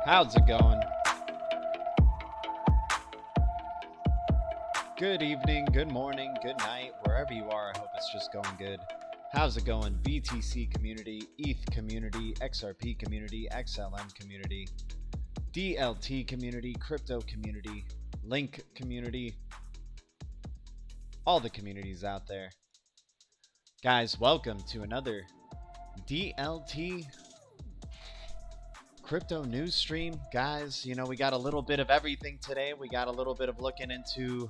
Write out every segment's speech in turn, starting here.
How's it going? Good evening, good morning, good night, wherever you are. I hope it's just going good. How's it going? BTC community, ETH community, XRP community, XLM community, DLT community, crypto community, Link community, all the communities out there. Guys, welcome to another DLT crypto news stream. Guys, you know, we got a little bit of everything today. We got a little bit of looking into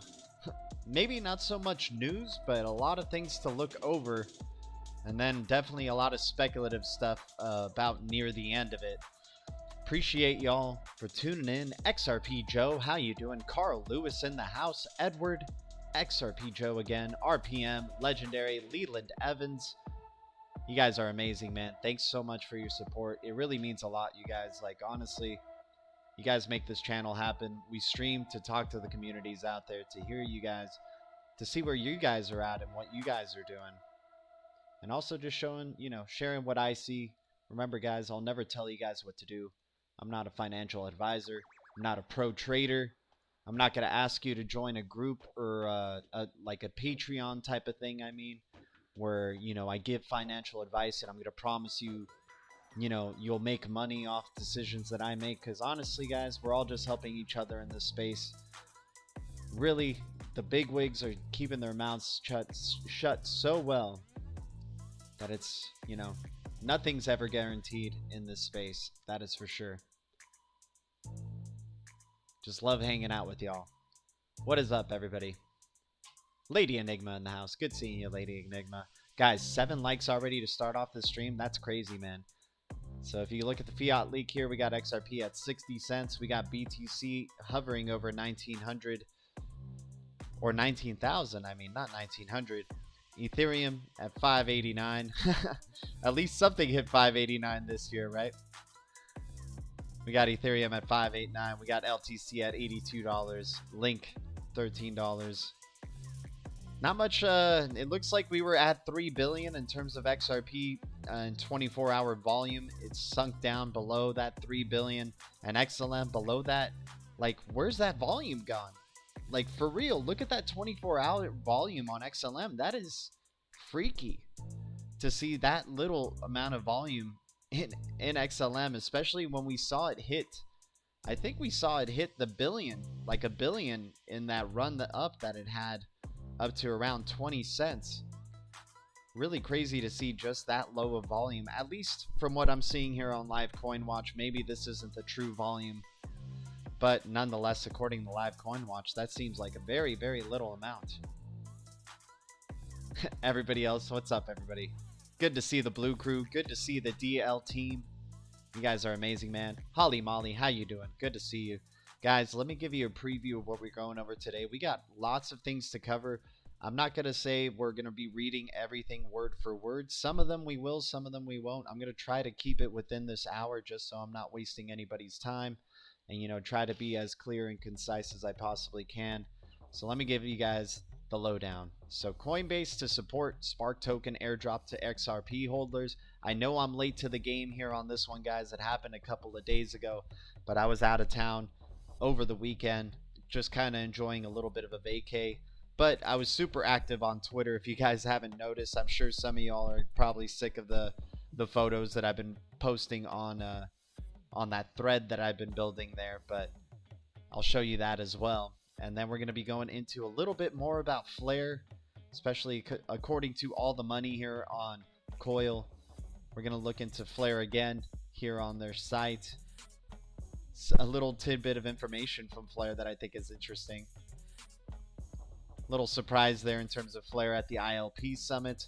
maybe not so much news, but a lot of things to look over, and then definitely a lot of speculative stuff about near the end of it. Appreciate y'all for tuning in. XRP Joe, how you doing? Carl Lewis in the house. Edward, XRP Joe again. RPM, Legendary, Leland Evans. You guys are amazing, man. Thanks so much for your support. It really means a lot, you guys. Like, honestly, you guys make this channel happen. We stream to talk to the communities out there, to hear you guys, to see where you guys are at and what you guys are doing. And also just showing, you know, sharing what I see. Remember, guys, I'll never tell you guys what to do. I'm not a financial advisor. I'm not a pro trader. I'm not going to ask you to join a group or like a Patreon type of thing, I mean, where, you know, I give financial advice and I'm going to promise you, you know, you'll make money off decisions that I make. Because honestly, guys, we're all just helping each other in this space. Really, the big wigs are keeping their mouths shut so well that it's, you know, nothing's ever guaranteed in this space. That is for sure. Just love hanging out with y'all. What is up, everybody? Lady Enigma in the house. Good seeing you, Lady Enigma. Guys, 7 likes already to start off the stream. That's crazy, man. So if you look at the fiat leak here, we got XRP at 60 cents. We got BTC hovering over 1900 or 19,000. I mean, not 1900. Ethereum at 589. At least something hit 589 this year, right? We got Ethereum at 589. We got LTC at $82. Link $13. Not much. It looks like we were at 3 billion in terms of XRP in 24-hour volume. It's sunk down below that 3 billion, and XLM below that. Like, where's that volume gone? Like, for real, look at that 24-hour volume on XLM. That is freaky to see that little amount of volume in XLM, especially when we saw it hit. I think we saw it hit the billion, like $1 billion in that run up that it had, up to around 20 cents. Really crazy to see just that low of volume, at least from what I'm seeing here on Live Coin Watch. Maybe this isn't the true volume, but nonetheless, according to Live Coin Watch, that seems like a very, very little amount. Everybody else, what's up, everybody? Good to see the Blue Crew. Good to see the DL team. You guys are amazing, man. Holly Molly, how you doing? Good to see you. Guys, let me give you a preview of what we're going over today. We got lots of things to cover. I'm not going to say we're going to be reading everything word for word. Some of them we will, some of them we won't. I'm going to try to keep it within this hour just so I'm not wasting anybody's time and, you know, try to be as clear and concise as I possibly can. So let me give you guys the lowdown. So Coinbase to support Spark token airdrop to XRP holders. I know I'm late to the game here on this one, guys. It happened a couple of days ago, but I was out of town over the weekend, just kind of enjoying a little bit of a vacay. But I was super active on Twitter. If you guys haven't noticed, I'm sure some of y'all are probably sick of the photos that I've been posting on that thread that I've been building there. But I'll show you that as well. And then we're going to be going into a little bit more about Flare, especially according to all the money here on Coil. We're going to look into Flare again here on their site. It's a little tidbit of information from Flare that I think is interesting. Little surprise there in terms of Flare at the ILP summit.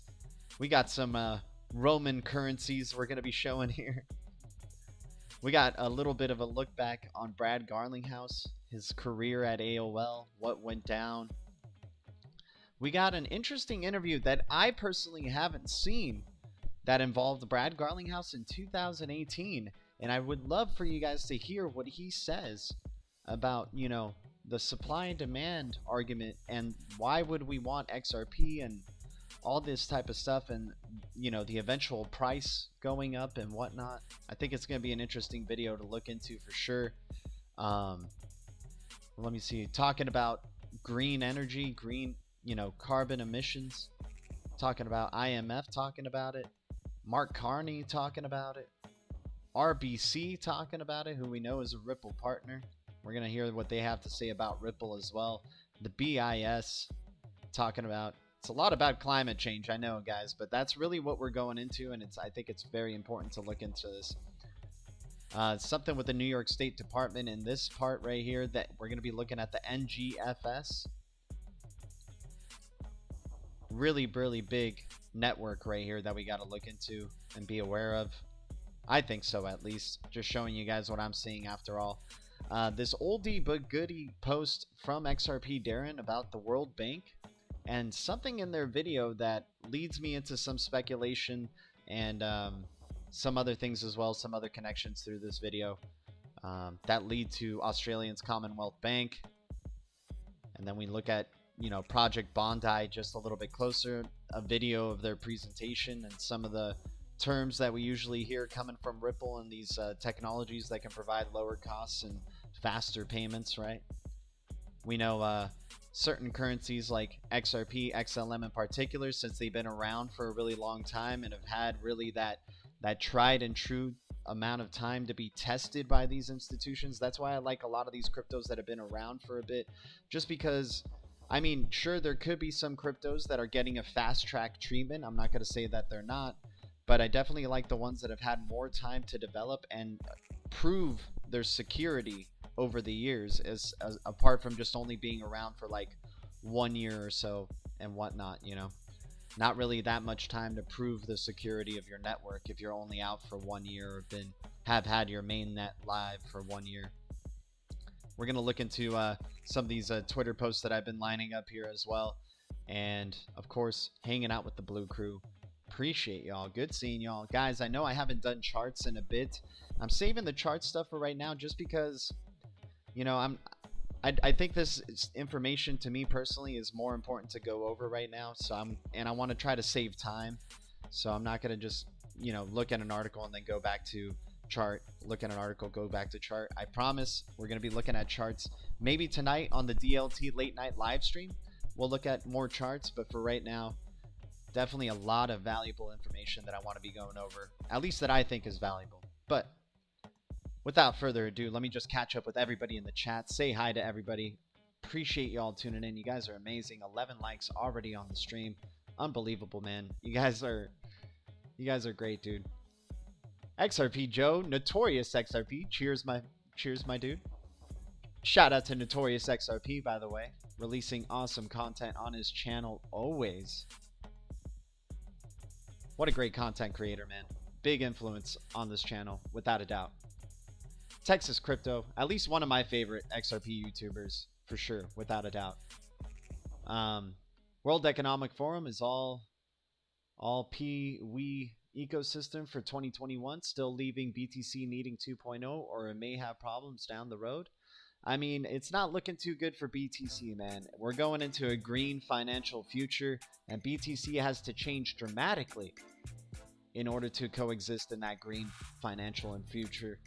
We got some Roman currencies we're going to be showing here. We got a little bit of a look back on Brad Garlinghouse, his career at AOL, what went down. We got an interesting interview that I personally haven't seen that involved Brad Garlinghouse in 2018. And I would love for you guys to hear what he says about, you know, the supply and demand argument and why would we want XRP and all this type of stuff, and you know, the eventual price going up and whatnot. I think it's going to be an interesting video to look into for sure. Let me see, talking about green energy, green, you know, carbon emissions, talking about IMF talking about it, Mark Carney talking about it, RBC talking about it, who we know is a Ripple partner. We're going to hear what they have to say about Ripple as well. The BIS talking about, it's a lot about climate change, I know, guys, but that's really what we're going into, and I think it's very important to look into this. Something with the New York State Department in this part right here, that we're going to be looking at the NGFS. Really, really big network right here that we got to look into and be aware of. I think so, at least. Just showing you guys what I'm seeing after all. This oldie but goodie post from XRP Darren about the World Bank, and something in their video that leads me into some speculation and some other things as well, some other connections through this video that lead to Australia's Commonwealth Bank. And then we look at, you know, Project BONDi just a little bit closer, a video of their presentation and some of the terms that we usually hear coming from Ripple and these technologies that can provide lower costs and faster payments, right? We know certain currencies like XRP, XLM in particular, since they've been around for a really long time and have had really that tried and true amount of time to be tested by these institutions. That's why I like a lot of these cryptos that have been around for a bit, just because, I mean, sure, there could be some cryptos that are getting a fast track treatment. I'm not going to say that they're not, but I definitely like the ones that have had more time to develop and prove their security over the years, as apart from just only being around for like 1 year or so and whatnot, you know. Not really that much time to prove the security of your network if you're only out for 1 year or have had your main net live for 1 year. We're going to look into some of these Twitter posts that I've been lining up here as well. And of course, hanging out with the Blue Crew. Appreciate y'all. Good seeing y'all. Guys, I know I haven't done charts in a bit. I'm saving the chart stuff for right now just because, you know, I think this information to me personally is more important to go over right now. So I want to try to save time. So I'm not going to just, you know, look at an article and then go back to chart, look at an article, go back to chart. I promise we're going to be looking at charts maybe tonight on the DLT late night live stream. We'll look at more charts, but for right now, definitely a lot of valuable information that I want to be going over, at least that I think is valuable. But without further ado, let me just catch up with everybody in the chat. Say hi to everybody. Appreciate y'all tuning in. You guys are amazing. 11 likes already on the stream. Unbelievable, man. You guys are great, dude. XRP Joe, Notorious XRP. Cheers, my dude. Shout out to Notorious XRP, by the way. Releasing awesome content on his channel always. What a great content creator, man. Big influence on this channel, without a doubt. Texas Crypto, at least one of my favorite XRP YouTubers, for sure, without a doubt. World Economic Forum is all we ecosystem for 2021, still leaving BTC needing 2.0 or it may have problems down the road. I mean, it's not looking too good for BTC, man. We're going into a green financial future, and BTC has to change dramatically in order to coexist in that green financial and future.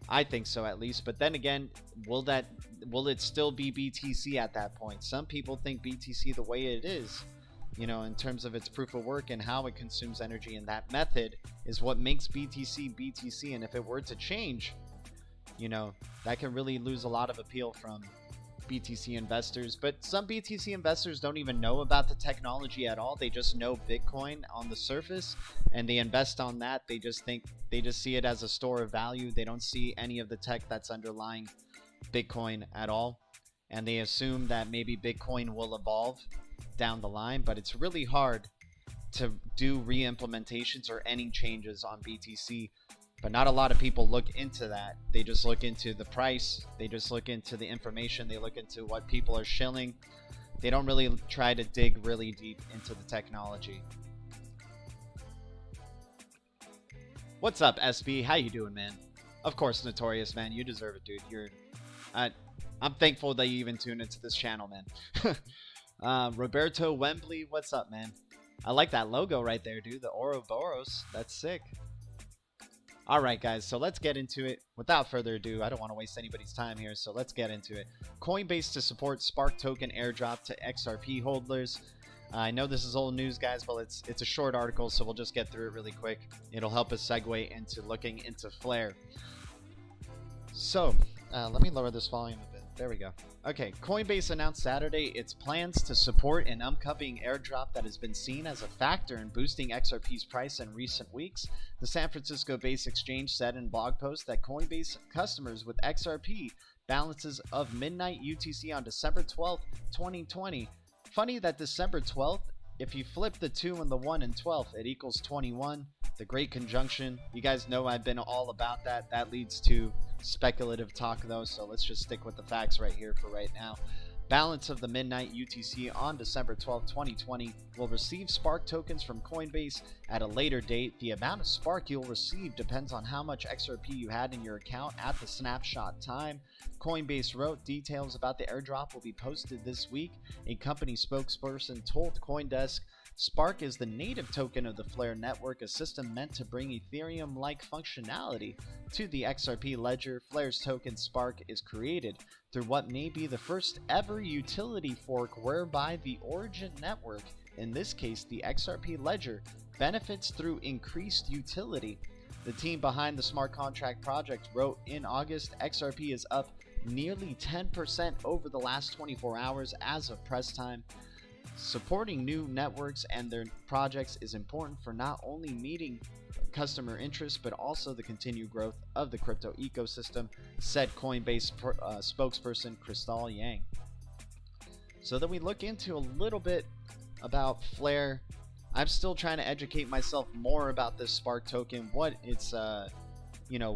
I think so, at least. But then again, will it still be BTC at that point? Some people think BTC the way it is, you know, in terms of its proof of work and how it consumes energy, and that method is what makes BTC BTC. And if it were to change, you know, that can really lose a lot of appeal from BTC investors. But some BTC investors don't even know about the technology at all. They just know Bitcoin on the surface and they invest on that. They just see it as a store of value. They don't see any of the tech that's underlying Bitcoin at all. And they assume that maybe Bitcoin will evolve down the line, but it's really hard to do re-implementations or any changes on BTC. But not a lot of people look into that. They just look into the price. They just look into the information. They look into what people are shilling. They don't really try to dig really deep into the technology. What's up, SB? How you doing, man? Of course, Notorious, man. You deserve it, dude. I'm thankful that you even tune into this channel, man. Roberto Wembley, what's up, man? I like that logo right there, dude. The Ouroboros. That's sick. Alright guys, so let's get into it. Without further ado, I don't want to waste anybody's time here, so let's get into it. Coinbase to support Spark token airdrop to XRP holders. I know this is old news, guys, but it's a short article, so we'll just get through it really quick. It'll help us segue into looking into Flare. So, let me lower this volume a bit. There we go. Okay, Coinbase announced Saturday its plans to support an upcoming airdrop that has been seen as a factor in boosting XRP's price in recent weeks. The San Francisco-based exchange said in a blog post that Coinbase customers with XRP balances of midnight UTC on December 12th, 2020. Funny that December 12th, if you flip the 2 and the 1 and 12, it equals 21. The Great Conjunction. You guys know I've been all about that. That leads to speculative talk though, so let's just stick with the facts right here for right now. Balance of the midnight UTC on December 12, 2020 will receive Spark tokens from Coinbase at a later date. The amount of Spark you'll receive depends on how much XRP you had in your account at the snapshot time. Coinbase wrote details about the airdrop will be posted this week. A company spokesperson told CoinDesk, Spark is the native token of the Flare network, a system meant to bring Ethereum-like functionality to the XRP ledger. Flare's token Spark is created through what may be the first ever utility fork whereby the origin network, in this case the XRP ledger, benefits through increased utility. The team behind the smart contract project wrote in August, XRP is up nearly 10% over the last 24 hours as of press time. Supporting new networks and their projects is important for not only meeting customer interest but also the continued growth of the crypto ecosystem, said Coinbase spokesperson Crystal Yang. So then we look into a little bit about Flare. I'm still trying to educate myself more about this Spark token, what it's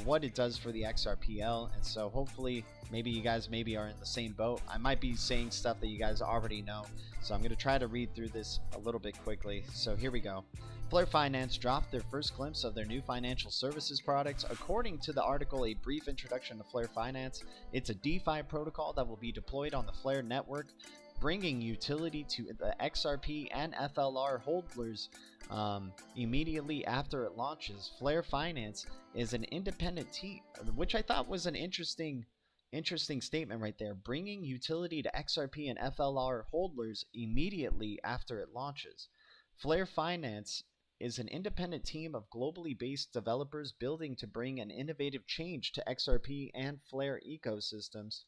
what it does for the XRPL, and so hopefully maybe you guys are in the same boat. I might be saying stuff that you guys already know, so I'm going to try to read through this a little bit quickly. So here we go. Flare Finance dropped their first glimpse of their new financial services products. According to the article, A Brief Introduction to Flare Finance, it's a DeFi protocol that will be deployed on the Flare network, bringing utility to the XRP and FLR holders immediately after it launches. Flare Finance is an independent team, which I thought was an interesting statement right there, bringing utility to XRP and FLR holders immediately after it launches. Flare Finance is an independent team of globally based developers building to bring an innovative change to XRP and Flare ecosystems.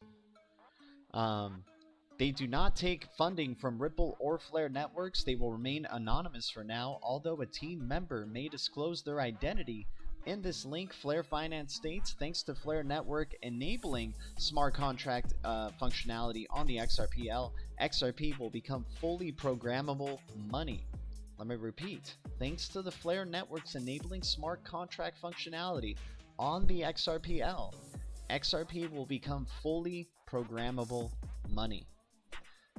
They do not take funding from Ripple or Flare networks. They will remain anonymous for now, although a team member may disclose their identity. In this link, Flare Finance states, thanks to Flare Network enabling smart contract functionality on the XRPL, XRP will become fully programmable money. Let me repeat. Thanks to the Flare Network's enabling smart contract functionality on the XRPL, XRP will become fully programmable money.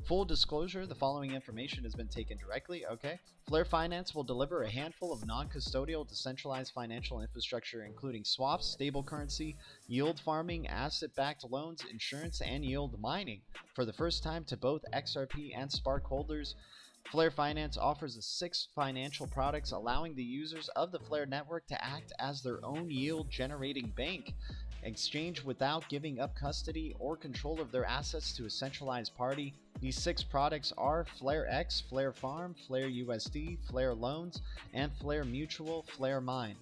Full disclosure, the following information has been taken directly. Okay. Flare Finance will deliver a handful of non-custodial decentralized financial infrastructure, including swaps, stable currency, yield farming, asset-backed loans, insurance, and yield mining. For the first time to both XRP and Spark holders, Flare Finance offers 6 financial products, allowing the users of the Flare network to act as their own yield-generating bank. Exchange without giving up custody or control of their assets to a centralized party. These 6 products are Flare X, Flare Farm, Flare USD, Flare Loans, and Flare Mutual, Flare Mine.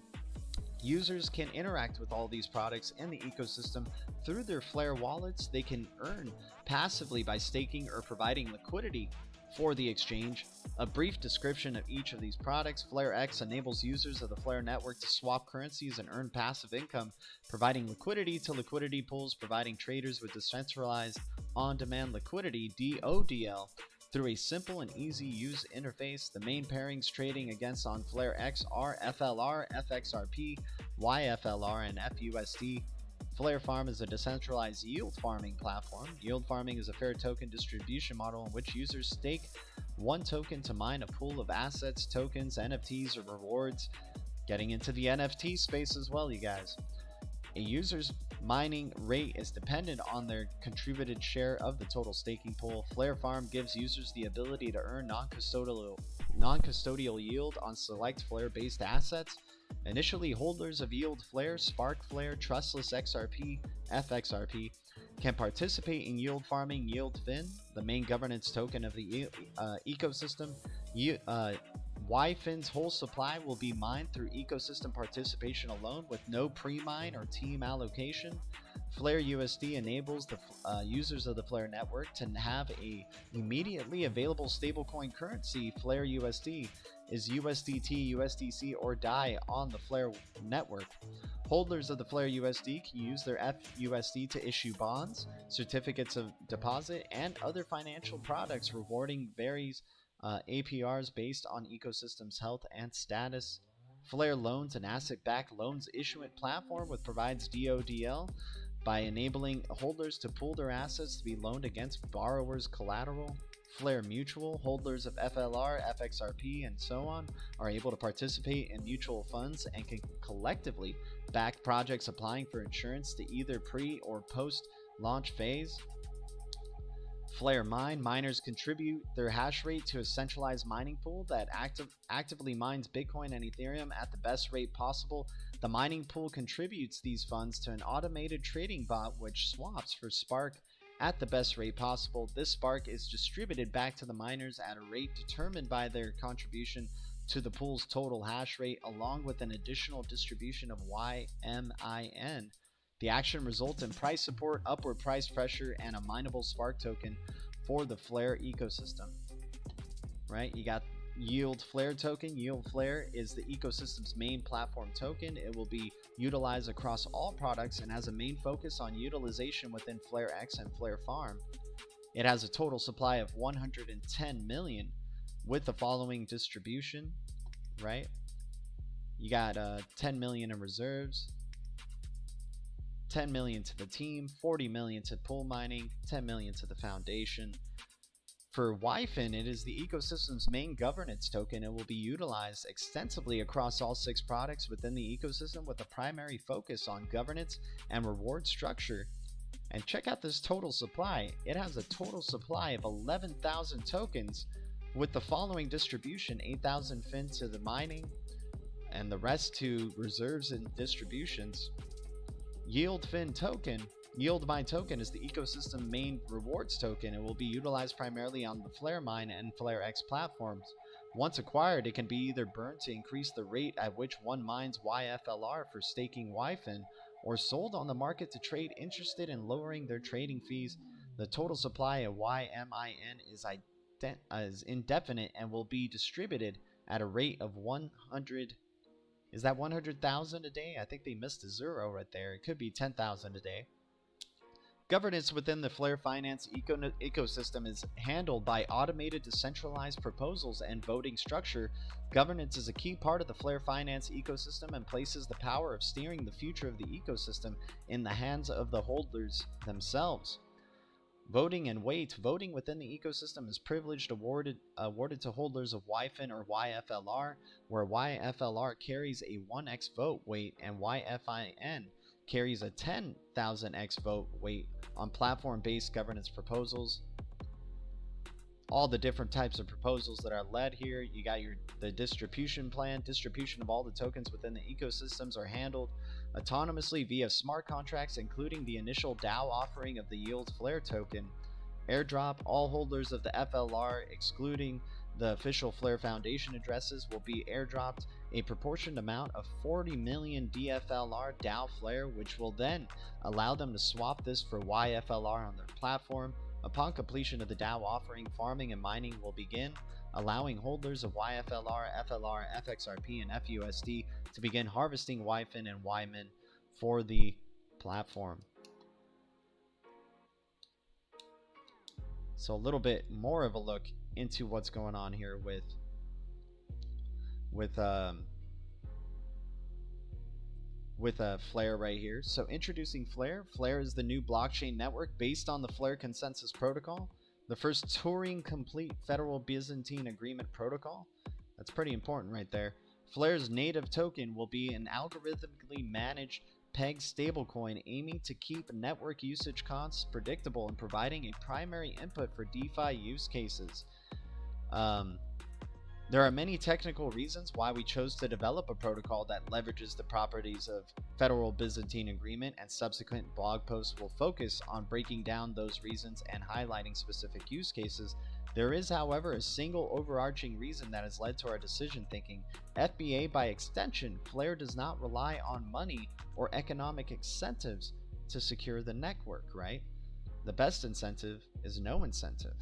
Users can interact with all these products in the ecosystem through their Flare wallets. They can earn passively by staking or providing liquidity for the exchange. A brief description of each of these products. Flare X enables users of the Flare network to swap currencies and earn passive income, providing liquidity to liquidity pools, providing traders with decentralized on-demand liquidity (DODL) through a simple and easy-use interface. The main pairings trading against on Flare X are FLR, FXRP, YFLR, and FUSD. Flare Farm is a decentralized yield farming platform. Yield farming is a fair token distribution model in which users stake one token to mine a pool of assets, tokens, NFTs, or rewards. Getting into the NFT space as well, you guys. A user's mining rate is dependent on their contributed share of the total staking pool. Flare Farm gives users the ability to earn non-custodial yield on select Flare-based assets. Initially, holders of Yield Flare, Spark Flare, Trustless XRP, FXRP, can participate in yield farming. YieldFin, the main governance token of the ecosystem. YFin's whole supply will be mined through ecosystem participation alone with no pre-mine or team allocation. Flare USD enables the users of the Flare network to have a immediately available stablecoin currency. Flare USD is USDT, USDC, or DAI on the Flare network. Holders of the Flare USD can use their FUSD to issue bonds, certificates of deposit, and other financial products, rewarding varies APRs based on ecosystem's health and status. Flare Loans, an asset-backed loans issuance platform, which provides DODL by enabling holders to pool their assets to be loaned against borrowers' collateral. Flare Mutual, holders of FLR, FXRP, and so on, are able to participate in mutual funds and can collectively back projects applying for insurance to either pre or post-launch phase. Flare Mine, miners contribute their hash rate to a centralized mining pool that actively mines Bitcoin and Ethereum at the best rate possible. The mining pool contributes these funds to an automated trading bot which swaps for Spark at the best rate possible. This Spark is distributed back to the miners at a rate determined by their contribution to the pool's total hash rate, along with an additional distribution of YMIN. The action results in price support, upward price pressure, and a mineable Spark token for the Flare ecosystem. Right? You got Yield Flare token. Yield Flare is the ecosystem's main platform token. It will be utilized across all products and has a main focus on utilization within Flare X and Flare Farm. It has a total supply of 110 million with the following distribution, right? You got 10 million in reserves, 10 million to the team, 40 million to pool mining, 10 million to the foundation. For YFin, it is the ecosystem's main governance token. It will be utilized extensively across all 6 products within the ecosystem with a primary focus on governance and reward structure. And check out this total supply. It has a total supply of 11,000 tokens with the following distribution: 8,000 fin to the mining and the rest to reserves and distributions. YieldFin token. YieldMine token is the ecosystem main rewards token. It will be utilized primarily on the Flare Mine and Flare X platforms. Once acquired, it can be either burned to increase the rate at which one mines YFLR for staking YFin, or sold on the market to trade interested in lowering their trading fees. The total supply of YMIN is indefinite and will be distributed at a rate of 100. Is that 100,000 a day? I think they missed a zero right there. It could be 10,000 a day. Governance within the Flare Finance ecosystem is handled by automated decentralized proposals and voting structure. Governance is a key part of the Flare Finance ecosystem and places the power of steering the future of the ecosystem in the hands of the holders themselves. Voting and weight. Voting within the ecosystem is privileged awarded to holders of YFIN or YFLR, where YFLR carries a 1x vote weight and YFIN carries a 10,000x vote weight on platform-based governance proposals. All the different types of proposals that are led here. You got the distribution plan. Distribution of all the tokens within the ecosystems are handled autonomously via smart contracts, including the initial DAO offering of the Yield Flare token. Airdrop. All holders of the FLR, excluding the official Flare Foundation addresses, will be airdropped a proportioned amount of 40 million DFLR DAO Flare, which will then allow them to swap this for YFLR on their platform. Upon completion of the DAO offering, farming and mining will begin, allowing holders of YFLR, FLR, FXRP, and FUSD to begin harvesting YFIN and YMIN for the platform. So a little bit more of a look into what's going on here with Flare right here. So introducing Flare. Flare is the new blockchain network based on the Flare Consensus Protocol, the first Turing complete Federal Byzantine Agreement protocol. That's pretty important right there. Flare's native token will be an algorithmically managed peg stablecoin aiming to keep network usage costs predictable and providing a primary input for DeFi use cases. There are many technical reasons why we chose to develop a protocol that leverages the properties of Federal Byzantine Agreement, and subsequent blog posts will focus on breaking down those reasons and highlighting specific use cases. There is, however, a single overarching reason that has led to our decision thinking. FBA by extension, Flare does not rely on money or economic incentives to secure the network, right? The best incentive is no incentive.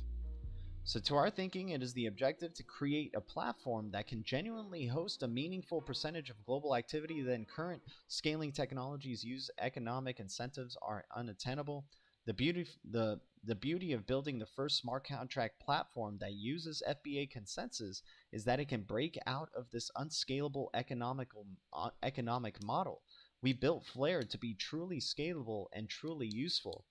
So to our thinking, it is the objective to create a platform that can genuinely host a meaningful percentage of global activity. Then current scaling technologies use economic incentives are unattainable. The beauty of building the first smart contract platform that uses FBA consensus is that it can break out of this unscalable economic model. We built Flare to be truly scalable and truly useful.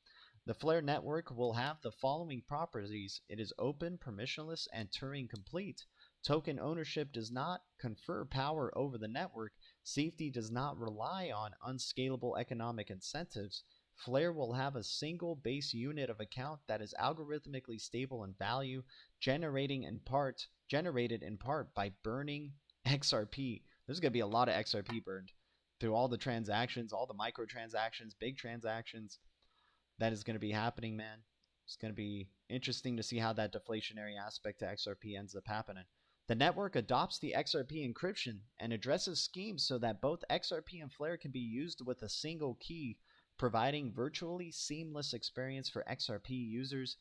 The Flare network will have the following properties. It is open, permissionless, and Turing complete. Token ownership does not confer power over the network. Safety does not rely on unscalable economic incentives. Flare will have a single base unit of account that is algorithmically stable in value, generated in part by burning XRP. There's going to be a lot of XRP burned through all the transactions, all the microtransactions, big transactions. That is going to be happening, man. It's going to be interesting to see how that deflationary aspect to XRP ends up happening. The network adopts the XRP encryption and addresses schemes so that both XRP and Flare can be used with a single key, providing virtually seamless experience for XRP users.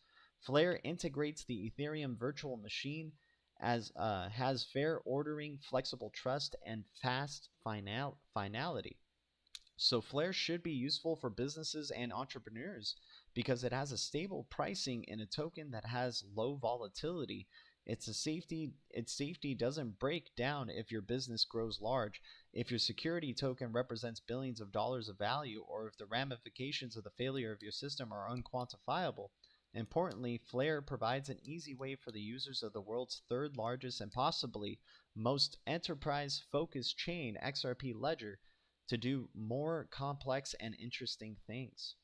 Flare integrates the Ethereum virtual machine as has fair ordering, flexible trust, and fast finality. So Flare should be useful for businesses and entrepreneurs because it has a stable pricing in a token that has low volatility. Its safety doesn't break down if your business grows large, if your security token represents billions of dollars of value, or if the ramifications of the failure of your system are unquantifiable. Importantly, Flare provides an easy way for the users of the world's third largest and possibly most enterprise-focused chain, XRP Ledger, to do more complex and interesting things,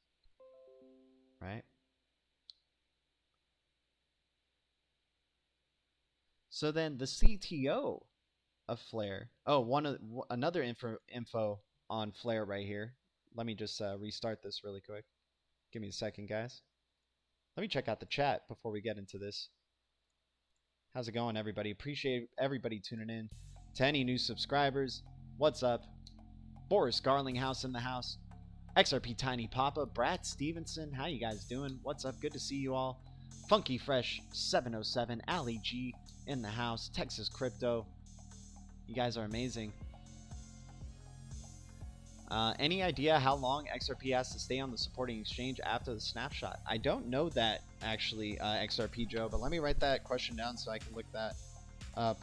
right? So then the CTO of Flare, another info on Flare right here. Let me just restart this really quick. Give me a second, guys. Let me check out the chat before we get into this. How's it going, everybody? Appreciate everybody tuning in. To any new subscribers, what's up? Boris Garlinghouse in the house. XRP Tiny Papa, Brad Stevenson, how you guys doing? What's up? Good to see you all. Funky Fresh 707, Ali G in the house. Texas Crypto, you guys are amazing. Any idea how long XRP has to stay on the supporting exchange after the snapshot? I don't know that actually, XRP Joe, but let me write that question down so I can look that up.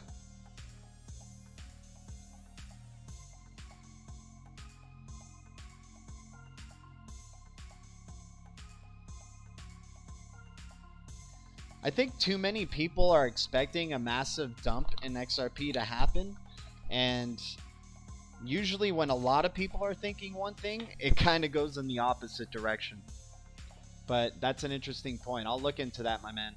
I think too many people are expecting a massive dump in XRP to happen, and usually when a lot of people are thinking one thing, it kind of goes in the opposite direction. But that's an interesting point. I'll look into that, my man.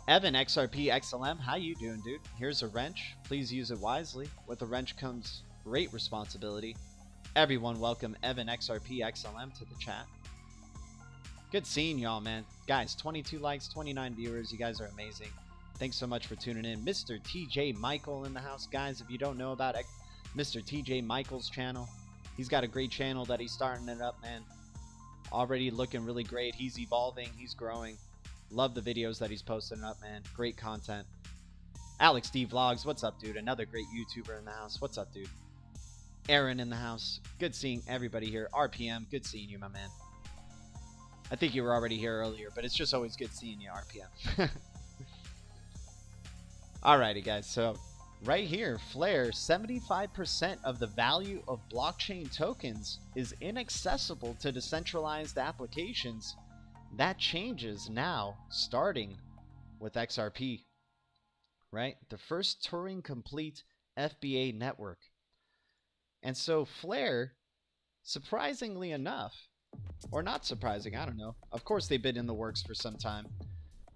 Evan, XRP, XLM, how you doing, dude? Here's a wrench. Please use it wisely. With a wrench comes great responsibility. Everyone welcome Evan, XRP, XLM to the chat. Good seeing y'all, man. Guys, 22 likes, 29 viewers. You guys are amazing. Thanks so much for tuning in. Mr. TJ Michael in the house. Guys, if you don't know about Mr. TJ Michael's channel, he's got a great channel that he's starting it up, man. Already looking really great. He's evolving. He's growing. Love the videos that he's posting up, man. Great content. Alex D Vlogs, what's up, dude? Another great YouTuber in the house. What's up, dude? Aaron in the house. Good seeing everybody here. RPM, good seeing you, my man. I think you were already here earlier, but it's just always good seeing you, RPM. Alrighty, guys. So right here, Flare, 75% of the value of blockchain tokens is inaccessible to decentralized applications. That changes now, starting with XRP, right? The first Turing complete FBA network. And so Flare, surprisingly enough, or not surprising, I don't know. Of course, they've been in the works for some time.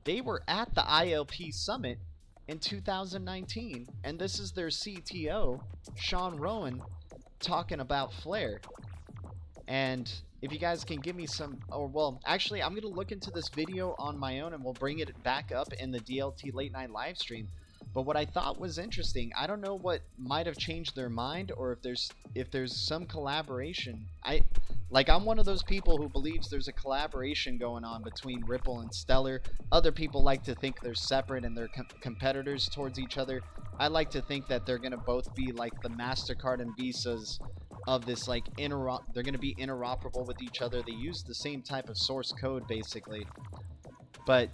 They were at the ILP Summit in 2019, and this is their CTO, Sean Rowan, talking about Flare. And if you guys can give me some, or well, actually, I'm going to look into this video on my own, and we'll bring it back up in the DLT late night live stream. But what I thought was interesting, I don't know what might have changed their mind, or if there's some collaboration. I'm one of those people who believes there's a collaboration going on between Ripple and Stellar. Other people like to think they're separate and they're competitors towards each other. I like to think that they're going to both be like the MasterCard and Visas of this, like, they're going to be interoperable with each other. They use the same type of source code, basically. But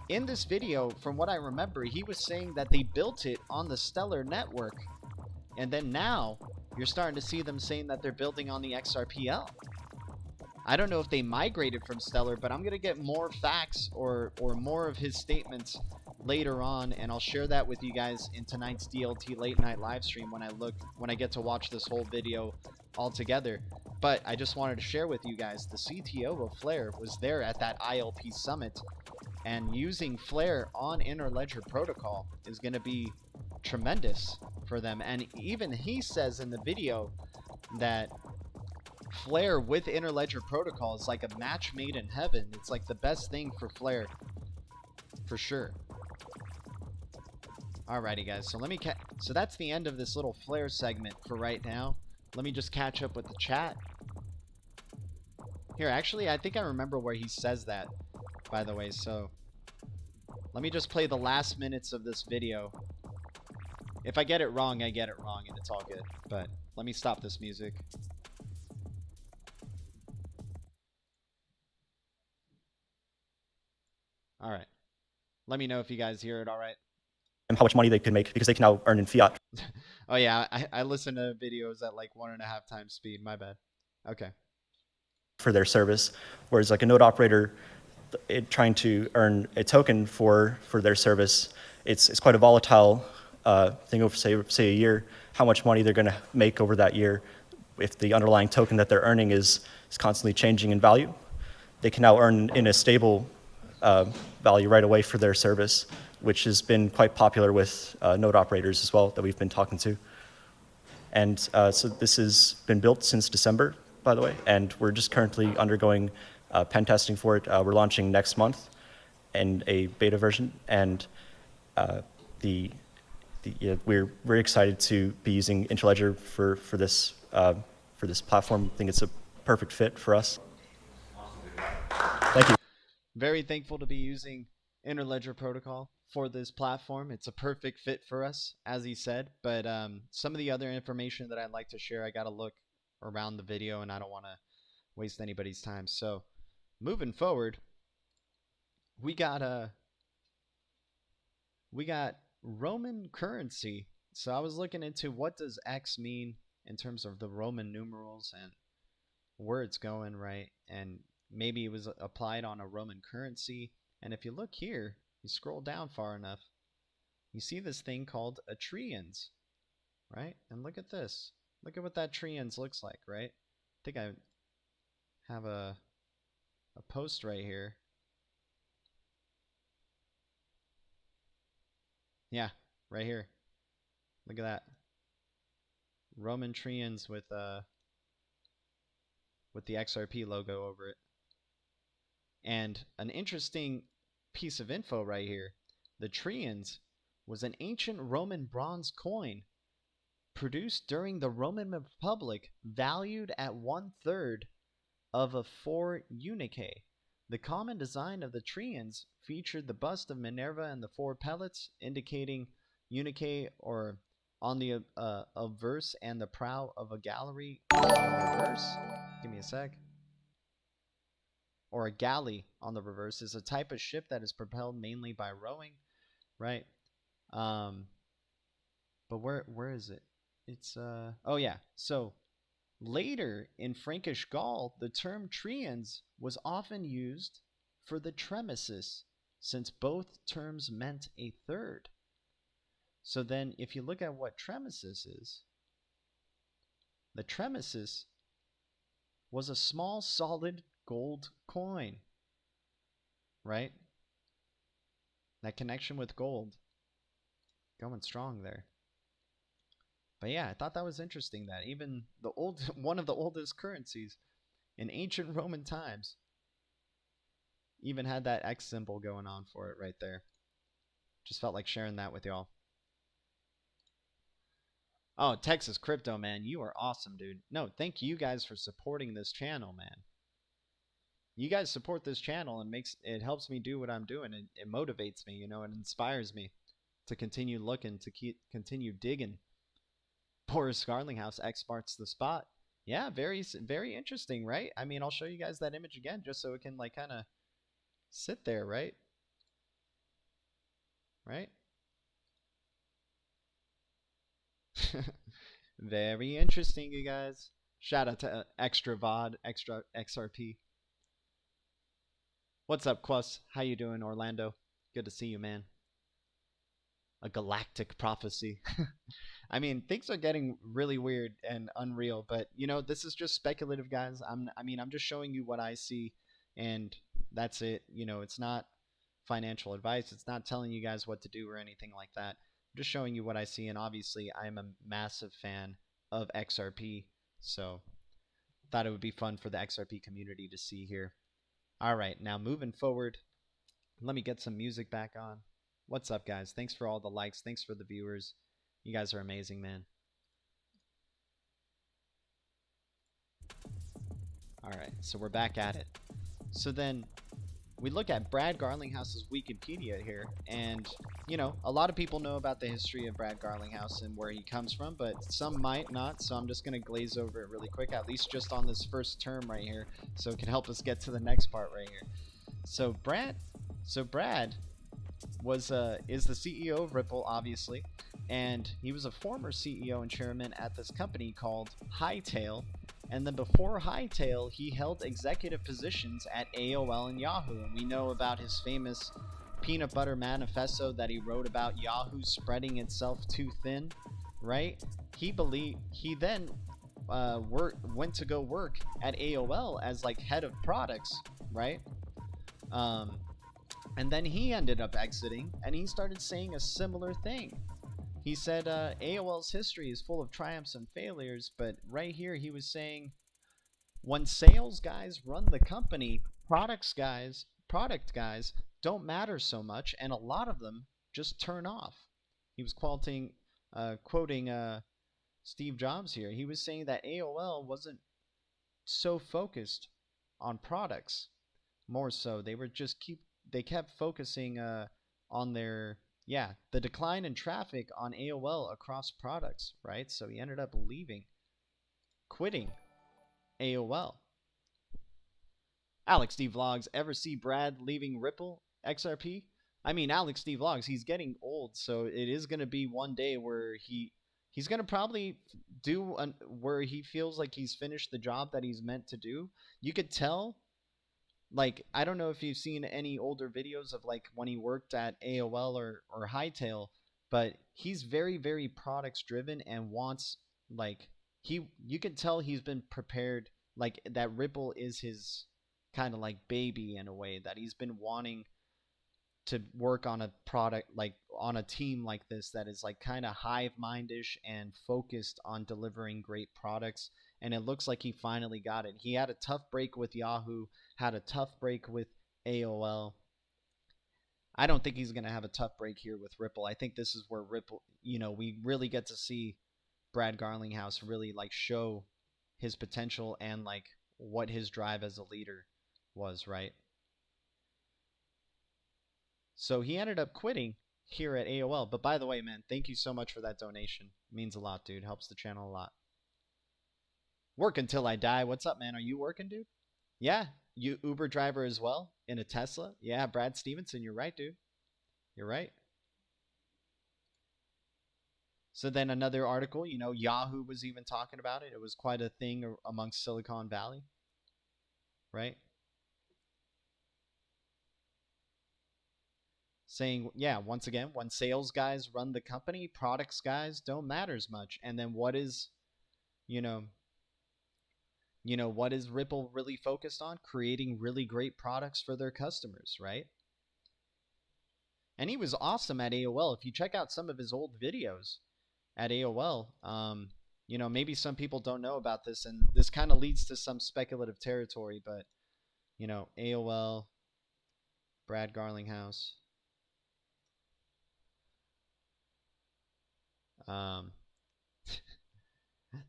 in this video, from what I remember, he was saying that they built it on the Stellar network. And then now, you're starting to see them saying that they're building on the XRPL. I don't know if they migrated from Stellar, but I'm going to get more facts or more of his statements later on, and I'll share that with you guys in tonight's DLT late night live stream when I get to watch this whole video all together. But I just wanted to share with you guys, the CTO of Flare was there at that ILP Summit, and using Flare on Interledger Protocol is going to be tremendous for them. And even he says in the video that Flare with Interledger Protocol is like a match made in heaven. It's like the best thing for Flare, for sure. Alrighty, guys. So so that's the end of this little Flare segment for right now. Let me just catch up with the chat. Here, actually, I think I remember where he says that, by the way. So let me just play the last minutes of this video. If I get it wrong, I get it wrong, and it's all good. But let me stop this music. All right. Let me know if you guys hear it all right. And how much money they can make because they can now earn in fiat. Oh, yeah. I listen to videos at like 1.5 times speed. My bad. Okay. For their service, whereas like a node operator trying to earn a token for their service, it's quite a volatile thing over say a year, how much money they're going to make over that year. If the underlying token that they're earning is constantly changing in value, they can now earn in a stable value right away for their service, which has been quite popular with node operators as well that we've been talking to. And so this has been built since December, by the way, and we're just currently undergoing pen testing for it. We're launching next month in a beta version, and we're very excited to be using Interledger for this platform. I think it's a perfect fit for us. Thank you. Very thankful to be using Interledger Protocol for this platform. It's a perfect fit for us, as he said. But some of the other information that I'd like to share, I got to look around the video, and I don't want to waste anybody's time. So moving forward, we got Roman currency. So I was looking into what does X mean in terms of the Roman numerals and where it's going, right? And maybe it was applied on a Roman currency. And if you look here, you scroll down far enough, you see this thing called a treans, right? And look at this. Look at what that treans looks like, right? I think I have a post right here. Yeah, right here. Look at that. Roman treans with the XRP logo over it. And an interesting piece of info right here. The treans was an ancient Roman bronze coin produced during the Roman Republic, valued at 1/3 of a 4 unique. The common design of the treans featured the bust of Minerva and the 4 pellets, indicating unique or on the obverse and the prow of a gallery on the reverse. Give me a sec. Or a galley on the reverse is a type of ship that is propelled mainly by rowing, right? But where is it? It's oh yeah. So later in Frankish Gaul, the term treans was often used for the tremesis, since both terms meant a third. So then if you look at what tremesis is, the tremesis was a small solid gold coin, right? That connection with gold going strong there. But yeah, I thought that was interesting that even the old one of the oldest currencies in ancient Roman times even had that X symbol going on for it right there. Just felt like sharing that with y'all. Oh, Texas Crypto, man, you are awesome, dude. No, thank you guys for supporting this channel, man. You guys support this channel and it helps me do what I'm doing. It motivates me, you know, it inspires me to continue looking, to continue digging. Boris Garlinghouse X marks the spot. Yeah, very interesting, right? I mean, I'll show you guys that image again just so it can like kind of sit there, right? Right? Very interesting, you guys. Shout out to Extra VOD, Extra XRP. What's up, Quus? How you doing, Orlando? Good to see you, man. A galactic prophecy. I mean, things are getting really weird and unreal, but you know, this is just speculative, guys. I'm just showing you what I see, and that's it. You know, it's not financial advice. It's not telling you guys what to do or anything like that. I'm just showing you what I see, and obviously, I'm a massive fan of XRP, so thought it would be fun for the XRP community to see here. All right, now moving forward, let me get some music back on. What's up, guys? Thanks for all the likes. Thanks for the viewers. You guys are amazing, man. All right, so we're back at it. So then we look at Brad Garlinghouse's Wikipedia here, and you know, a lot of people know about the history of Brad Garlinghouse and where he comes from, but some might not, so I'm just going to glaze over it really quick, at least just on this first term right here, so it can help us get to the next part right here. So Brad was is the CEO of Ripple, obviously, and he was a former CEO and chairman at this company called Hightail. And then before Hightail, he held executive positions at AOL and Yahoo. And we know about his famous peanut butter manifesto that he wrote about Yahoo spreading itself too thin, right? He then went to go work at AOL as like head of products, right? And then he ended up exiting, and he started saying a similar thing. He said AOL's history is full of triumphs and failures, but right here he was saying when sales guys run the company, product guys don't matter so much, and a lot of them just turn off. He was quoting Steve Jobs here. He was saying that AOL wasn't so focused on products, more so they kept focusing on their the decline in traffic on AOL across products, right? So he ended up quitting AOL. Alex D Vlogs, ever see Brad leaving Ripple XRP? I mean, Alex D Vlogs, he's getting old, so it is going to be one day where he's going to probably do where he feels like he's finished the job that he's meant to do. You could tell like, I don't know if you've seen any older videos of like when he worked at AOL or Hightail, but he's very, very products driven and wants like you can tell he's been prepared, like that Ripple is his kind of like baby in a way, that he's been wanting to work on a product, like on a team like this that is like kind of hive mindish and focused on delivering great products. And it looks like he finally got it. He had a tough break with Yahoo, had a tough break with AOL. I don't think he's going to have a tough break here with Ripple. I think this is where Ripple, we really get to see Brad Garlinghouse really like show his potential and like what his drive as a leader was, right? So he ended up quitting here at AOL. But by the way, man, thank you so much for that donation. It means a lot, dude. Helps the channel a lot. Work until I die. What's up, man? Are you working, dude? Yeah. You Uber driver as well in a Tesla? Yeah, Brad Stevenson, you're right, dude. You're right. So then another article, Yahoo was even talking about it. It was quite a thing amongst Silicon Valley, right? Saying, yeah, once again, when sales guys run the company, products guys don't matter as much. And then what is, what is Ripple really focused on? Creating really great products for their customers, right? And he was awesome at AOL. If you check out some of his old videos at AOL, maybe some people don't know about this, and this kind of leads to some speculative territory, but, AOL, Brad Garlinghouse.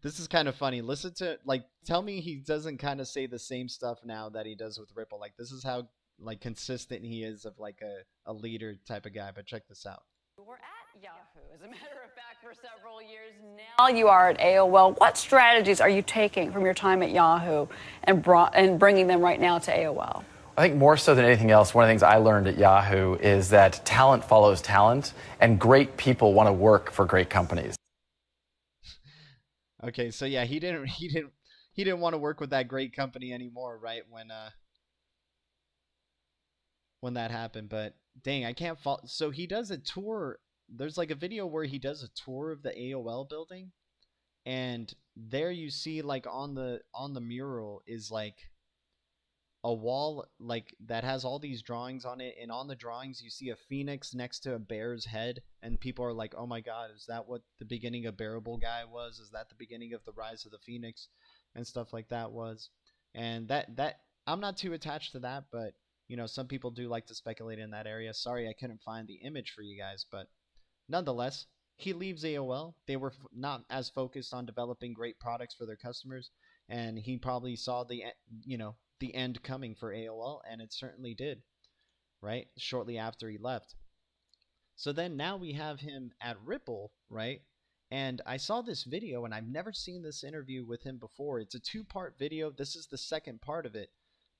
This is kind of funny. Listen to, like, tell me he doesn't kind of say the same stuff now that he does with Ripple. Like, this is how, like, consistent he is of, like, a leader type of guy. But check this out. We're at Yahoo, as a matter of fact, for several years now. You are at AOL. What strategies are you taking from your time at Yahoo and bringing them right now to AOL? I think more so than anything else, one of the things I learned at Yahoo is that talent follows talent, and great people want to work for great companies. Okay, so yeah, he didn't want to work with that great company anymore, right? When that happened, but dang, I can't follow. So he does a tour. There's like a video where he does a tour of the AOL building, and there you see like on the mural is like a wall like that has all these drawings on it, and on the drawings you see a phoenix next to a bear's head, and people are like, oh my god, is that what the beginning of Bearable Guy was? Is that the beginning of the Rise of the Phoenix and stuff like that was? And that I'm not too attached to that, but some people do like to speculate in that area. Sorry I couldn't find the image for you guys, but nonetheless, he leaves AOL. They were not as focused on developing great products for their customers, and he probably saw the end coming for AOL, and it certainly did, right? Shortly after he left. So then now we have him at Ripple, right? And I saw this video, and I've never seen this interview with him before. It's a two-part video. This is the second part of it.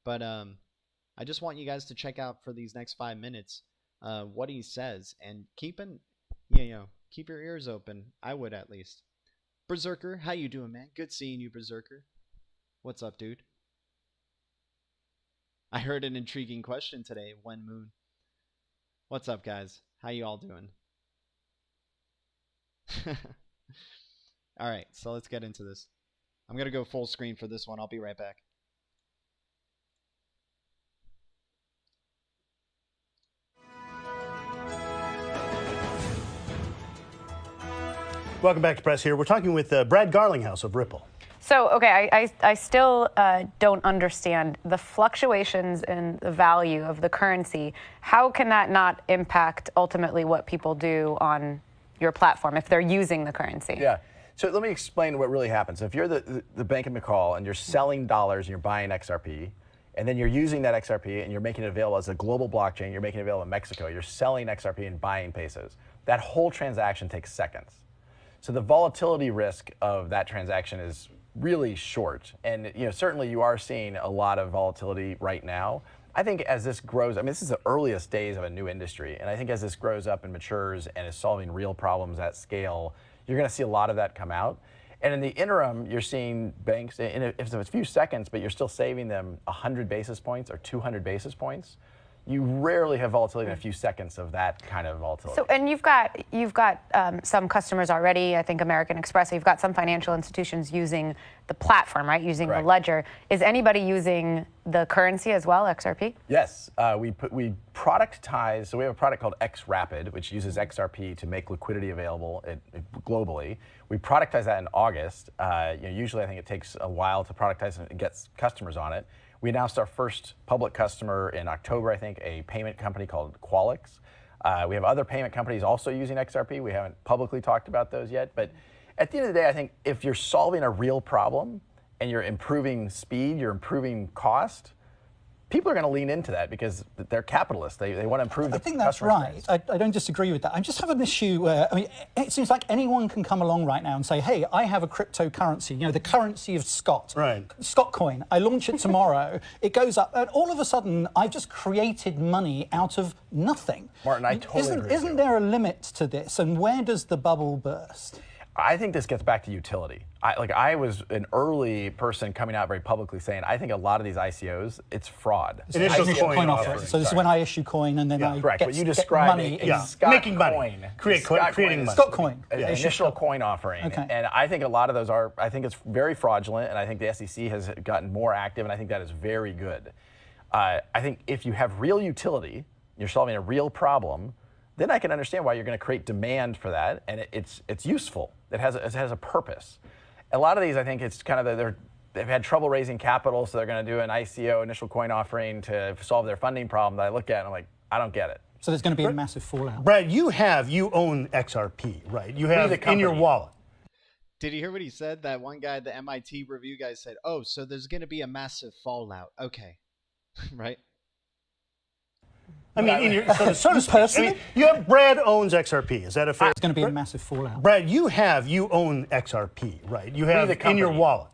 But I just want you guys to check out for these next 5 minutes what he says, and keep your ears open. I would, at least. Berserker, how you doing, man? Good seeing you, Berserker. What's up, dude? I heard an intriguing question today, When Moon. What's up, guys? How you all doing? All right, so let's get into this. I'm going to go full screen for this one. I'll be right back. Welcome back to Press Here. We're talking with Brad Garlinghouse of Ripple. So, okay, I still don't understand the fluctuations in the value of the currency. How can that not impact ultimately what people do on your platform if they're using the currency? Yeah. So let me explain what really happens. If you're the Bank of McCall and you're selling dollars and you're buying XRP, and then you're using that XRP and you're making it available as a global blockchain, you're making it available in Mexico, you're selling XRP and buying pesos, that whole transaction takes seconds. So the volatility risk of that transaction is really short. And certainly you are seeing a lot of volatility right now. I think as this grows, I mean, this is the earliest days of a new industry. And I think as this grows up and matures and is solving real problems at scale, you're going to see a lot of that come out. And in the interim, you're seeing banks, if it's a few seconds, but you're still saving them 100 basis points or 200 basis points. You rarely have volatility in a few seconds of that kind of volatility. So, and you've got some customers already. I think American Express. You've got some financial institutions using the platform, right? Using Correct. the ledger. Is anybody using the currency as well, XRP? Yes, we productize. So we have a product called XRapid, which uses XRP to make liquidity available globally. We productize that in August. Usually, I think it takes a while to productize and get customers on it. We announced our first public customer in October, I think, a payment company called Qualix. We have other payment companies also using XRP. We haven't publicly talked about those yet. But at the end of the day, I think if you're solving a real problem and you're improving speed, you're improving cost, people are going to lean into that because they're capitalists. They want to improve the I think that's right. I don't disagree with that. I just have an issue where, I mean, it seems like anyone can come along right now and say, hey, I have a cryptocurrency, you know, the currency of Scott. Right. Scott coin. I launch it tomorrow. It goes up. And all of a sudden, I've just created money out of nothing. Martin, I totally agree with Isn't there a limit to this? And where does the bubble burst? I think this gets back to utility. I was an early person coming out very publicly saying, I think a lot of these ICOs, it's fraud. Initial coin offering. So this is when I issue coin and then I correct. get, What you get described money. Making money. Creating money. Scott coin. Initial coin offering. Okay. And I think a lot of those are, I think it's very fraudulent, and I think the SEC has gotten more active, and I think that is very good. I think if you have real utility, you're solving a real problem, then I can understand why you're going to create demand for that, and it's useful. It has a purpose. A lot of these, I think, it's kind of they've had trouble raising capital, so they're going to do an ICO, initial coin offering, to solve their funding problem. That I look at and I'm like, I don't get it. So there's going to be a massive fallout. Brad, you own XRP, right? You have it in your wallet. Did you hear what he said? That one guy, the MIT review guy, said, "Oh, so there's going to be a massive fallout." Okay, right? I mean, so to speak. I mean, Brad owns XRP. Is that a fair? It's going to be a massive fallout. Brad, you own XRP, right? You have it in your wallet.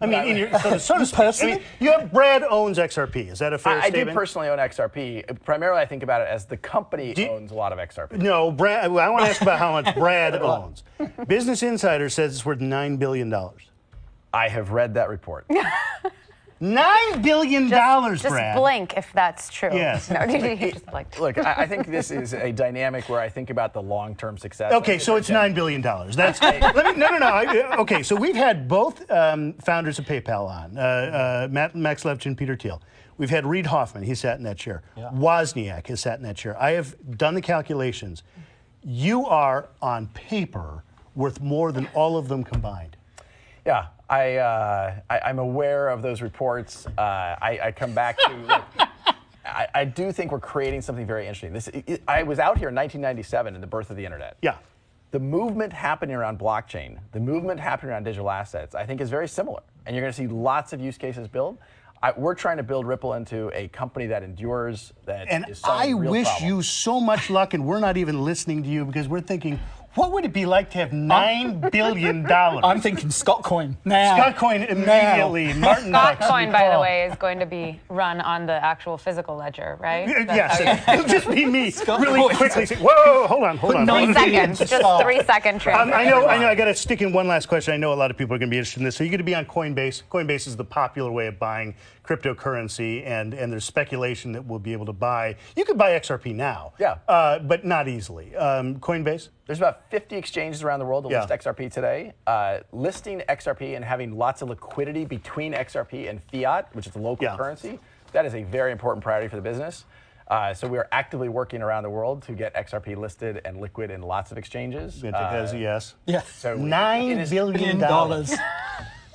I mean, so to speak. I mean, Brad owns XRP. Is that a fair statement? I do personally own XRP. Primarily, I think about it as the company owns a lot of XRP. No, Brad. I want to ask about how much Brad owns. Business Insider says it's worth $9 billion. I have read that report. $9 billion, just Brad. blink if that's true. Yes. No, he just blinked. Look, I think this is a dynamic where I think about the long-term success. Okay, so it's $9 billion. That's no. Okay, so we've had both founders of PayPal on, Max Levchin and Peter Thiel. We've had Reid Hoffman. He sat in that chair. Yeah. Wozniak has sat in that chair. I have done the calculations. You are, on paper, worth more than all of them combined. Yeah. I'm aware of those reports. I come back to, look, I do think we're creating something very interesting. I was out here in 1997 in the birth of the internet. Yeah. The movement happening around blockchain, the movement happening around digital assets, I think is very similar. And you're going to see lots of use cases build. We're trying to build Ripple into a company that endures, that is solving real problems. I wish you so much luck, and we're not even listening to you because we're thinking, what would it be like to have $9 billion? I'm thinking Scott coin now. Scott coin immediately. Martin Scott coin, by the way, is going to be run on the actual physical ledger, right? Yes, it'll just be me really quickly saying, whoa, hold on. 3 seconds, just 3 second transfer. I know, I got to stick in one last question. I know a lot of people are going to be interested in this. So you're going to be on Coinbase. Coinbase is the popular way of buying cryptocurrency, and there's speculation that we'll be able to buy. You could buy XRP now, but not easily. Coinbase? There's about 50 exchanges around the world that list XRP today. Listing XRP and having lots of liquidity between XRP and fiat, which is the local currency, that is a very important priority for the business. So we are actively working around the world to get XRP listed and liquid in lots of exchanges. Because yes. Yeah. So $9 billion.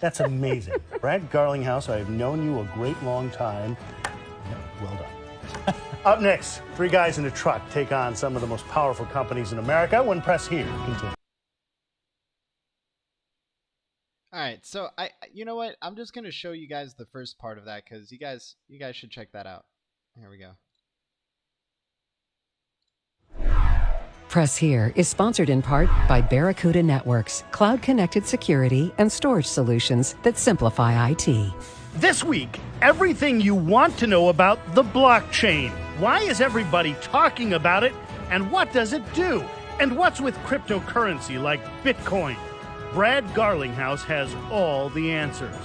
That's amazing. Brad Garlinghouse, I have known you a great long time. Well done. Up next, 3 guys in a truck take on some of the most powerful companies in America when Press Here continues. All right, so you know what? I'm just gonna show you guys the first part of that because you guys should check that out. Here we go. Press Here is sponsored in part by Barracuda Networks, cloud-connected security and storage solutions that simplify IT. This week, everything you want to know about the blockchain. Why is everybody talking about it, and what does it do? And what's with cryptocurrency like Bitcoin? Brad Garlinghouse has all the answers.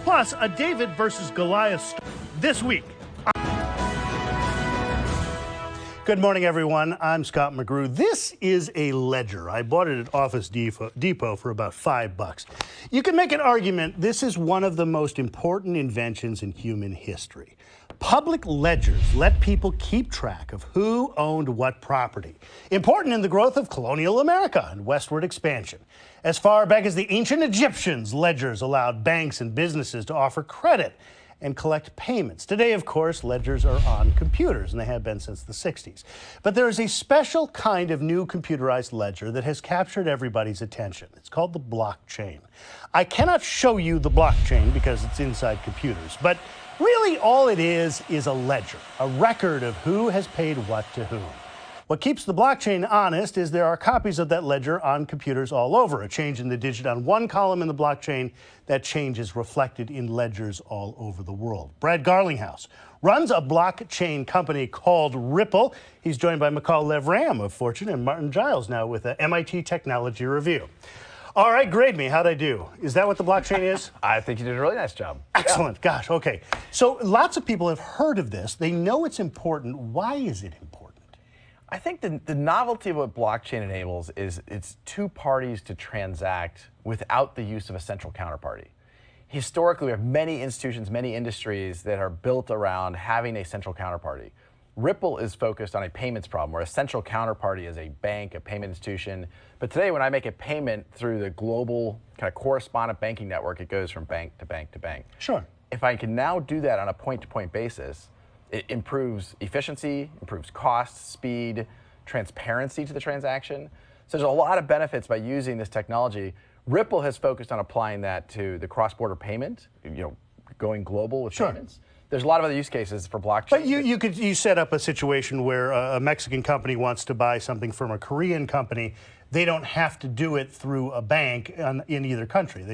Plus, a David versus Goliath story this week. Good morning, everyone. I'm Scott McGrew. This is a ledger. I bought it at Office Depot for about $5. You can make an argument this is one of the most important inventions in human history. Public ledgers let people keep track of who owned what property. Important in the growth of colonial America and westward expansion. As far back as the ancient Egyptians, ledgers allowed banks and businesses to offer credit and collect payments. Today, of course, ledgers are on computers, and they have been since the 60s. But there is a special kind of new computerized ledger that has captured everybody's attention. It's called the blockchain. I cannot show you the blockchain because it's inside computers, but really all it is a ledger, a record of who has paid what to whom. What keeps the blockchain honest is there are copies of that ledger on computers all over. A change in the digit on one column in the blockchain, that change is reflected in ledgers all over the world. Brad Garlinghouse runs a blockchain company called Ripple. He's joined by McCall Levram of Fortune and Martin Giles now with a MIT Technology Review. All right, grade me. How'd I do? Is that what the blockchain is? I think you did a really nice job. Excellent. Yeah. Gosh, okay. So lots of people have heard of this. They know it's important. Why is it important? I think the novelty of what blockchain enables is it's two parties to transact without the use of a central counterparty. Historically, we have many institutions, many industries that are built around having a central counterparty. Ripple is focused on a payments problem where a central counterparty is a bank, a payment institution. But today, when I make a payment through the global kind of correspondent banking network, it goes from bank to bank to bank. Sure. If I can now do that on a point-to-point basis, it improves efficiency, improves cost, speed, transparency to the transaction. So there's a lot of benefits by using this technology. Ripple has focused on applying that to the cross-border payment, going global with payments. There's a lot of other use cases for blockchain. But you set up a situation where a Mexican company wants to buy something from a Korean company. They don't have to do it through a bank in either country.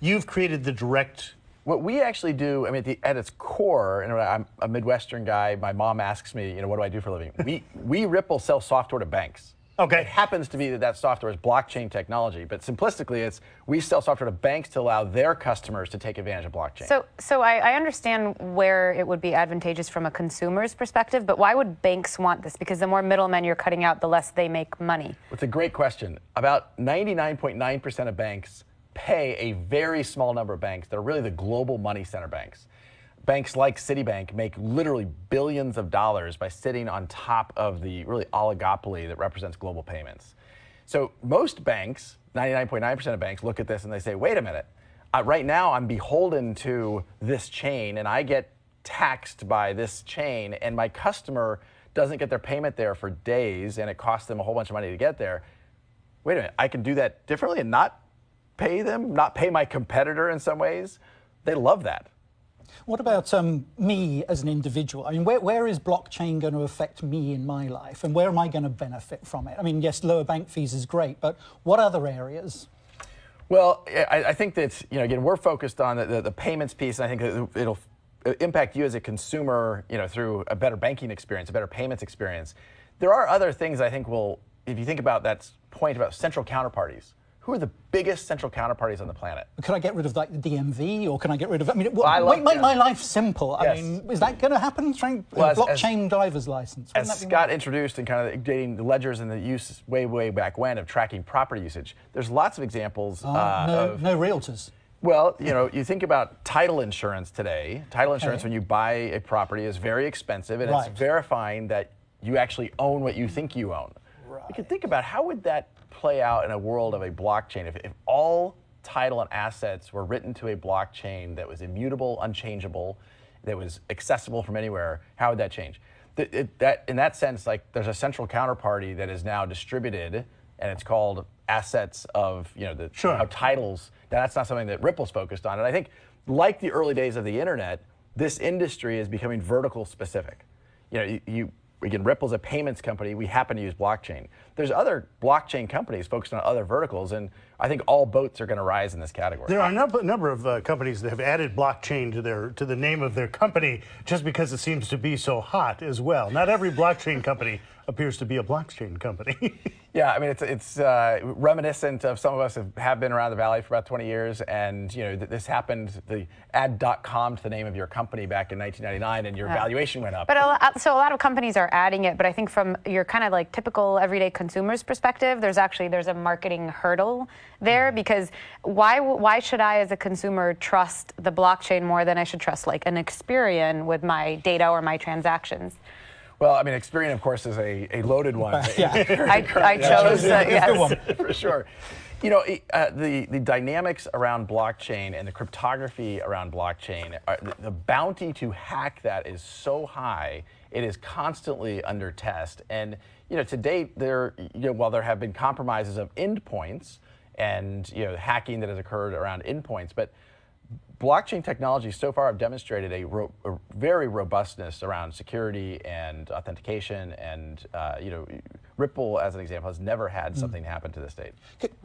You've created the direct. What we actually do, I mean, at its core, and I'm a Midwestern guy. My mom asks me, what do I do for a living? We Ripple sell software to banks. Okay. It happens to be that software is blockchain technology, but simplistically, we sell software to banks to allow their customers to take advantage of blockchain. So I understand where it would be advantageous from a consumer's perspective, but why would banks want this? Because the more middlemen you're cutting out, the less they make money. It's a great question. About 99.9% of banks pay a very small number of banks that are really the global money center banks. Banks like Citibank make literally billions of dollars by sitting on top of the really oligopoly that represents global payments. So most banks, 99.9% of banks, look at this and they say, wait a minute, right now I'm beholden to this chain and I get taxed by this chain and my customer doesn't get their payment there for days and it costs them a whole bunch of money to get there. Wait a minute, I can do that differently and not pay them, not pay my competitor in some ways? They love that. What about me as an individual? I mean, where is blockchain going to affect me in my life, and where am I going to benefit from it? I mean, yes, lower bank fees is great, but what other areas? Well, I think that, again, we're focused on the payments piece, and I think that it'll impact you as a consumer, through a better banking experience, a better payments experience. There are other things I think if you think about that point about central counterparties, who are the biggest central counterparties on the planet? Could I get rid of the DMV, or can I get rid of? I mean, make my life simple. Yes. I mean, is that going to happen? Blockchain driver's license. As Scott introduced in kind of dating the ledgers and the use way back when of tracking property usage, there's lots of examples. No realtors. Well, you think about title insurance today. Title insurance, when you buy a property, is very expensive, and it's verifying that you actually own what you think you own. Right. You can think about how would that play out in a world of a blockchain if all title and assets were written to a blockchain that was immutable, unchangeable, that was accessible from anywhere. How would that change? In that sense, like, there's a central counterparty that is now distributed, and it's called assets of how titles. That's not something that Ripple's focused on. And I think, like the early days of the internet, this industry is becoming vertical specific. Again, Ripple's a payments company. We happen to use blockchain. There's other blockchain companies focused on other verticals, and I think all boats are going to rise in this category. There are a number of companies that have added blockchain to the name of their company just because it seems to be so hot as well. Not every blockchain company, appears to be a blockchain company. Yeah, I mean, it's reminiscent of some of us have been around the Valley for about 20 years, and you know this happened. The add.com to the name of your company back in 1999, and your valuation went up. But so a lot of companies are adding it, but I think from your kind of like typical everyday consumer's perspective, there's a marketing hurdle there, because why should I as a consumer trust the blockchain more than I should trust like an Experian with my data or my transactions? Well, I mean, Experian, of course, is a loaded one. Yeah, I chose yes. For sure. You know, the dynamics around blockchain and the cryptography around blockchain, the bounty to hack that is so high, it is constantly under test. And, you know, to date, while there have been compromises of endpoints and, you know, hacking that has occurred around endpoints, but blockchain technologies so far have demonstrated a very robustness around security and authentication, and you know, Ripple, as an example, has never had something happen to this date.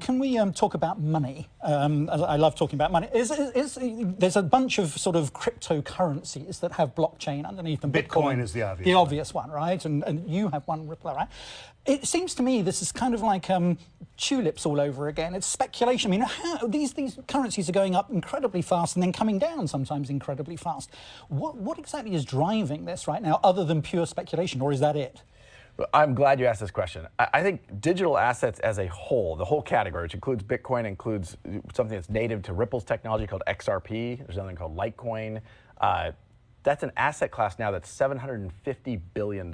Can we talk about money? I love talking about money. There's a bunch of sort of cryptocurrencies that have blockchain underneath them. Bitcoin is the obvious one, right? And you have one, Ripple, right? It seems to me this is kind of like tulips all over again. It's speculation. I mean, these currencies are going up incredibly fast and then coming down sometimes incredibly fast. What exactly is driving this right now, other than pure speculation, or is that it? I'm glad you asked this question. I think digital assets as a whole, the whole category, which includes Bitcoin, includes something that's native to Ripple's technology called XRP. There's something called Litecoin. That's an asset class now that's $750 billion.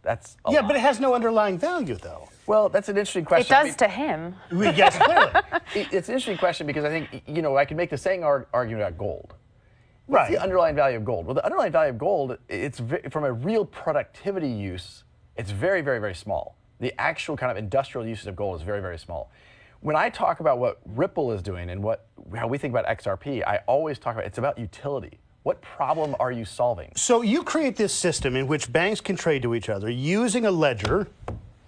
That's a lot. But it has no underlying value, though. Well, that's an interesting question. It does to him. Yes, clearly. It's an interesting question because I think, you know, I can make the same argument about gold. Right. What's the underlying value of gold? Well, the underlying value of gold, it's from a real productivity use, it's very, very, very small. The actual kind of industrial usage of gold is very, very small. When I talk about what Ripple is doing and how we think about XRP, I always talk about it's about utility. What problem are you solving? So you create this system in which banks can trade to each other using a ledger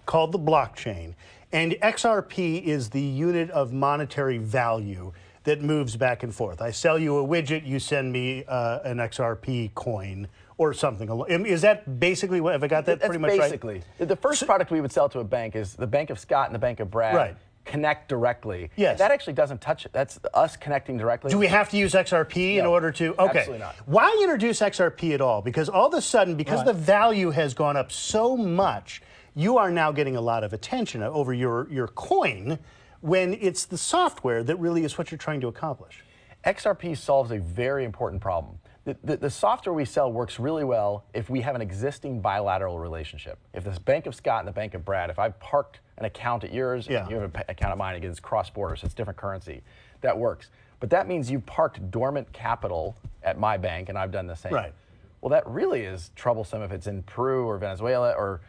called the blockchain, and XRP is the unit of monetary value that moves back and forth. I sell you a widget, you send me an XRP coin or something. Is that basically what, have I got that pretty much right? Basically. The first product we would sell to a bank is the Bank of Scott and the Bank of Brad. Right. Connect directly. Yes. That actually doesn't touch it. That's us connecting directly. Do we have to use XRP in order to? Okay. Absolutely not. Why introduce XRP at all? Because all of a sudden, because the value has gone up so much, you are now getting a lot of attention over your coin, when it's the software that really is what you're trying to accomplish. XRP solves a very important problem. The software we sell works really well if we have an existing bilateral relationship. If this Bank of Scott and the Bank of Brad, if I've parked an account at yours and you have an account at mine, again, it's cross-border, so it's different currency, that works. But that means you've parked dormant capital at my bank, and I've done the same. Right. Well, that really is troublesome if it's in Peru or Venezuela or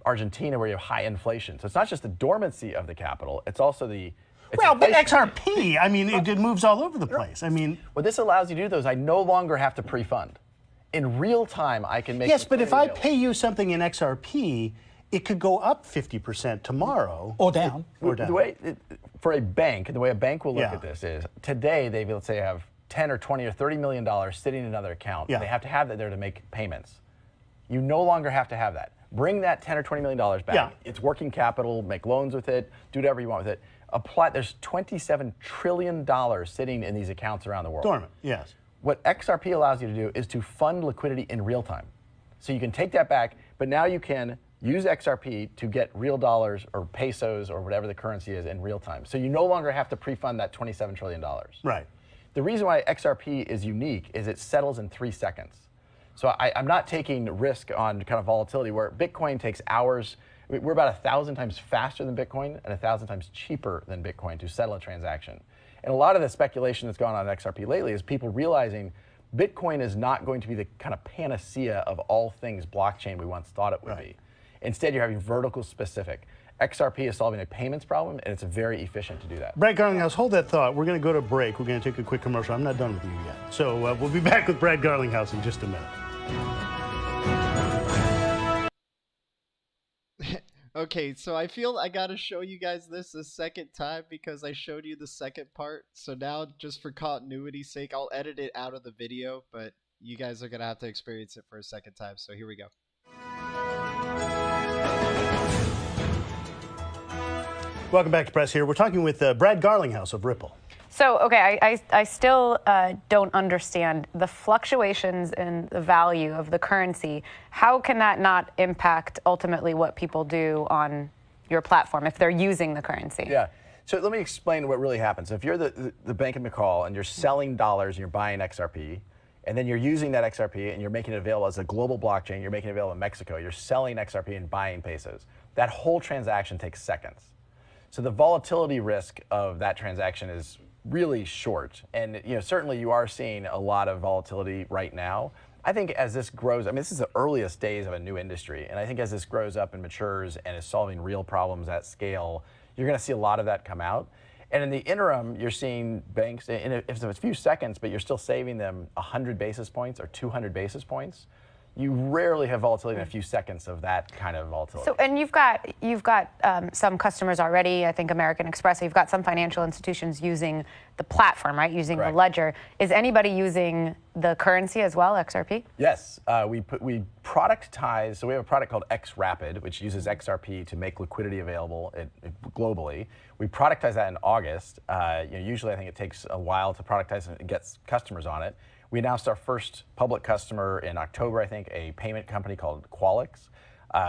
Argentina, where you have high inflation. So it's not just the dormancy of the capital, it's also the Well, but XRP, I mean, it moves all over the place. I mean, what this allows you to do, though, is I no longer have to pre-fund. In real time, I can make. Yes, but if I pay you something in XRP, it could go up 50% tomorrow. Or down. The way, for a bank, the way a bank will look at this is, today they, let's say, have 10 or 20 or $30 million sitting in another account. They have to have that there to make payments. You no longer have to have that. Bring that 10 or $20 million back. It's working capital, make loans with it, do whatever you want with it. There's $27 trillion sitting in these accounts around the world. Dormant, yes. What XRP allows you to do is to fund liquidity in real time. So you can take that back, but now you can use XRP to get real dollars or pesos or whatever the currency is in real time. So you no longer have to pre-fund that $27 trillion. Right. The reason why XRP is unique is it settles in 3 seconds. So I'm not taking risk on kind of volatility where Bitcoin takes hours. We're about 1,000 times faster than Bitcoin and 1,000 times cheaper than Bitcoin to settle a transaction. And a lot of the speculation that's gone on in XRP lately is people realizing Bitcoin is not going to be the kind of panacea of all things blockchain we once thought it would be. Instead, you're having vertical specific. XRP is solving a payments problem, and it's very efficient to do that. Brad Garlinghouse, hold that thought. We're going to go to break. We're going to take a quick commercial. I'm not done with you yet. So we'll be back with Brad Garlinghouse in just a minute. Okay, so I feel I gotta show you guys this a second time because I showed you the second part. So now, just for continuity's sake, I'll edit it out of the video, but you guys are gonna have to experience it for a second time. So here we go. Welcome back to Press Here. We're talking with Brad Garlinghouse of Ripple. So, okay, I still don't understand the fluctuations in the value of the currency. How can that not impact ultimately what people do on your platform if they're using the currency? Yeah. So let me explain what really happens. If you're the Bank of McCall and you're selling dollars and you're buying XRP, and then you're using that XRP and you're making it available as a global blockchain, you're making it available in Mexico, you're selling XRP and buying pesos, that whole transaction takes seconds. So the volatility risk of that transaction is really short. And certainly you are seeing a lot of volatility right now. I think as this grows, I mean, this is the earliest days of a new industry. And I think as this grows up and matures and is solving real problems at scale, you're going to see a lot of that come out. And in the interim, you're seeing banks, if it's a few seconds, but you're still saving them 100 basis points or 200 basis points. You rarely have volatility in a few seconds of that kind of volatility. So, and you've got some customers already. I think American Express. You've got some financial institutions using the platform, right? Using the ledger. Is anybody using the currency as well, XRP? Yes, we productize. So we have a product called XRapid, which uses XRP to make liquidity available globally. We productize that in August. Usually, I think it takes a while to productize and get customers on it. We announced our first public customer in October, I think, a payment company called Qualix.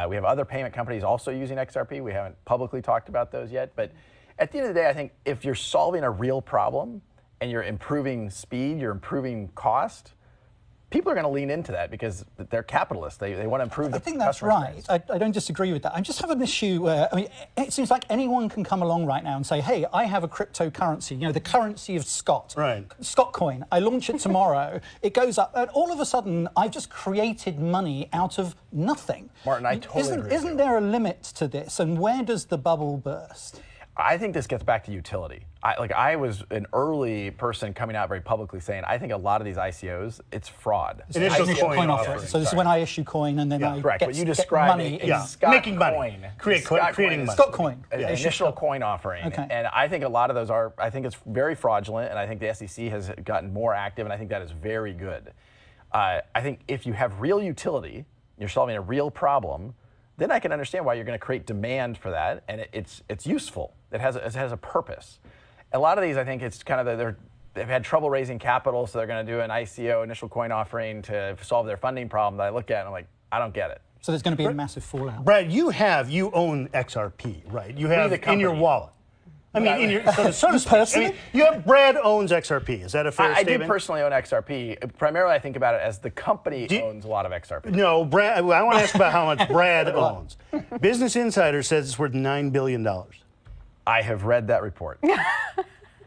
We have other payment companies also using XRP. We haven't publicly talked about those yet. But at the end of the day, I think if you're solving a real problem and you're improving speed, you're improving cost, people are going to lean into that because they're capitalists. They want to improve the customer experience. I think that's right. I don't disagree with that. I just have an issue where, I mean, it seems like anyone can come along right now and say, hey, I have a cryptocurrency, the currency of Scott. Right. Scott coin. I launch it tomorrow. It goes up. And all of a sudden, I've just created money out of nothing. Martin, I totally agree with you. Isn't there a limit to this? And where does the bubble burst? I think this gets back to utility. I was an early person coming out very publicly saying, I think a lot of these ICOs, it's fraud. Initial coin offering. So this is when I issue coin and then I get money. Making money. Creating money. Scott coin. Initial coin offering. Okay. And I think a lot of those I think it's very fraudulent, and I think the SEC has gotten more active, and I think that is very good. I think if you have real utility, you're solving a real problem, then I can understand why you're going to create demand for that, and it's useful. It has a purpose. A lot of these, I think, it's kind of they've had trouble raising capital, so they're going to do an ICO, initial coin offering, to solve their funding problem. That I look at and I'm like, I don't get it. So there's going to be a massive fallout. Brad, you own XRP, right? You have in your wallet. I mean, so to speak. Brad owns XRP. Is that a fair statement? I do personally own XRP. Primarily, I think about it as the company owns a lot of XRP. No, Brad. I want to ask about how much Brad owns. Business Insider says it's worth $9 billion. I have read that report.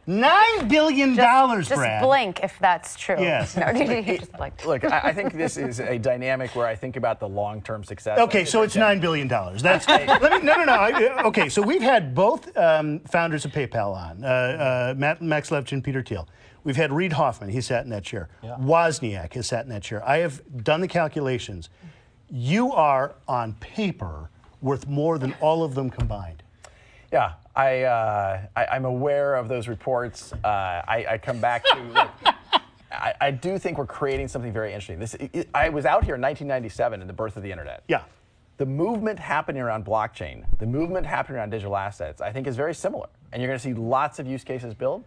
$9 billion, Brad. Just blink if that's true. Yes. No, just blink. Look, I think this is a dynamic where I think about the long-term success. Okay, so it's $9 billion. That's no. Okay, so we've had both founders of PayPal on, Max Levchin and Peter Thiel. We've had Reid Hoffman. He sat in that chair. Yeah. Wozniak has sat in that chair. I have done the calculations. You are, on paper, worth more than all of them combined. Yeah, I'm aware of those reports. I come back to, look, I do think we're creating something very interesting. I was out here in 1997 in the birth of the internet. Yeah. The movement happening around blockchain, the movement happening around digital assets, I think is very similar. And you're going to see lots of use cases built.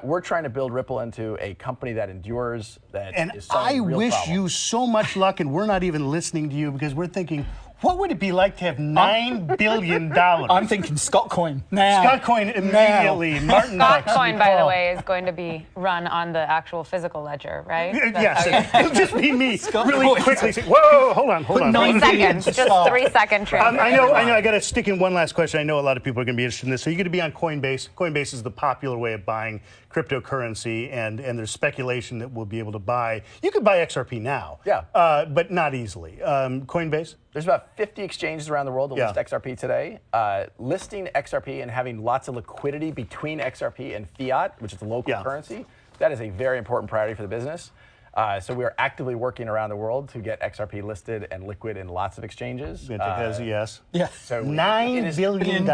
We're trying to build Ripple into a company that endures, that is solving real wish problems. you so much luck, and we're not even listening to you because we're thinking, what would it be like to have $9 billion? I'm thinking Scott coin now. Scott coin immediately. Martin Scott coin, by the way, is going to be run on the actual physical ledger, right? Yes, it'll just be me really quickly saying, whoa, hold on. 3 seconds, just 3 second transition. I know, I got to stick in one last question. I know a lot of people are going to be interested in this. So you're going to be on Coinbase. Coinbase is the popular way of buying cryptocurrency, and there's speculation that we'll be able to buy. You could buy XRP now, but not easily. Coinbase? There's about 50 exchanges around the world that list XRP today. Listing XRP and having lots of liquidity between XRP and fiat, which is the local currency, that is a very important priority for the business. So we are actively working around the world to get XRP listed and liquid in lots of exchanges. Yes. Yeah. So $9 billion.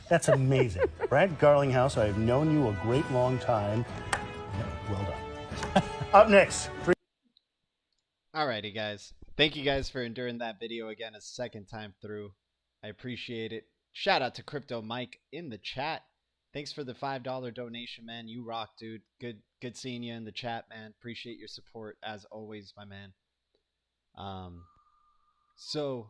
That's amazing. Brad Garlinghouse, I have known you a great long time. Well done. Up next. Alrighty, guys. Thank you guys for enduring that video again a second time through. I appreciate it. Shout out to Crypto Mike in the chat. Thanks for the $5 donation, man. You rock, dude. Good seeing you in the chat, man. Appreciate your support as always, my man. So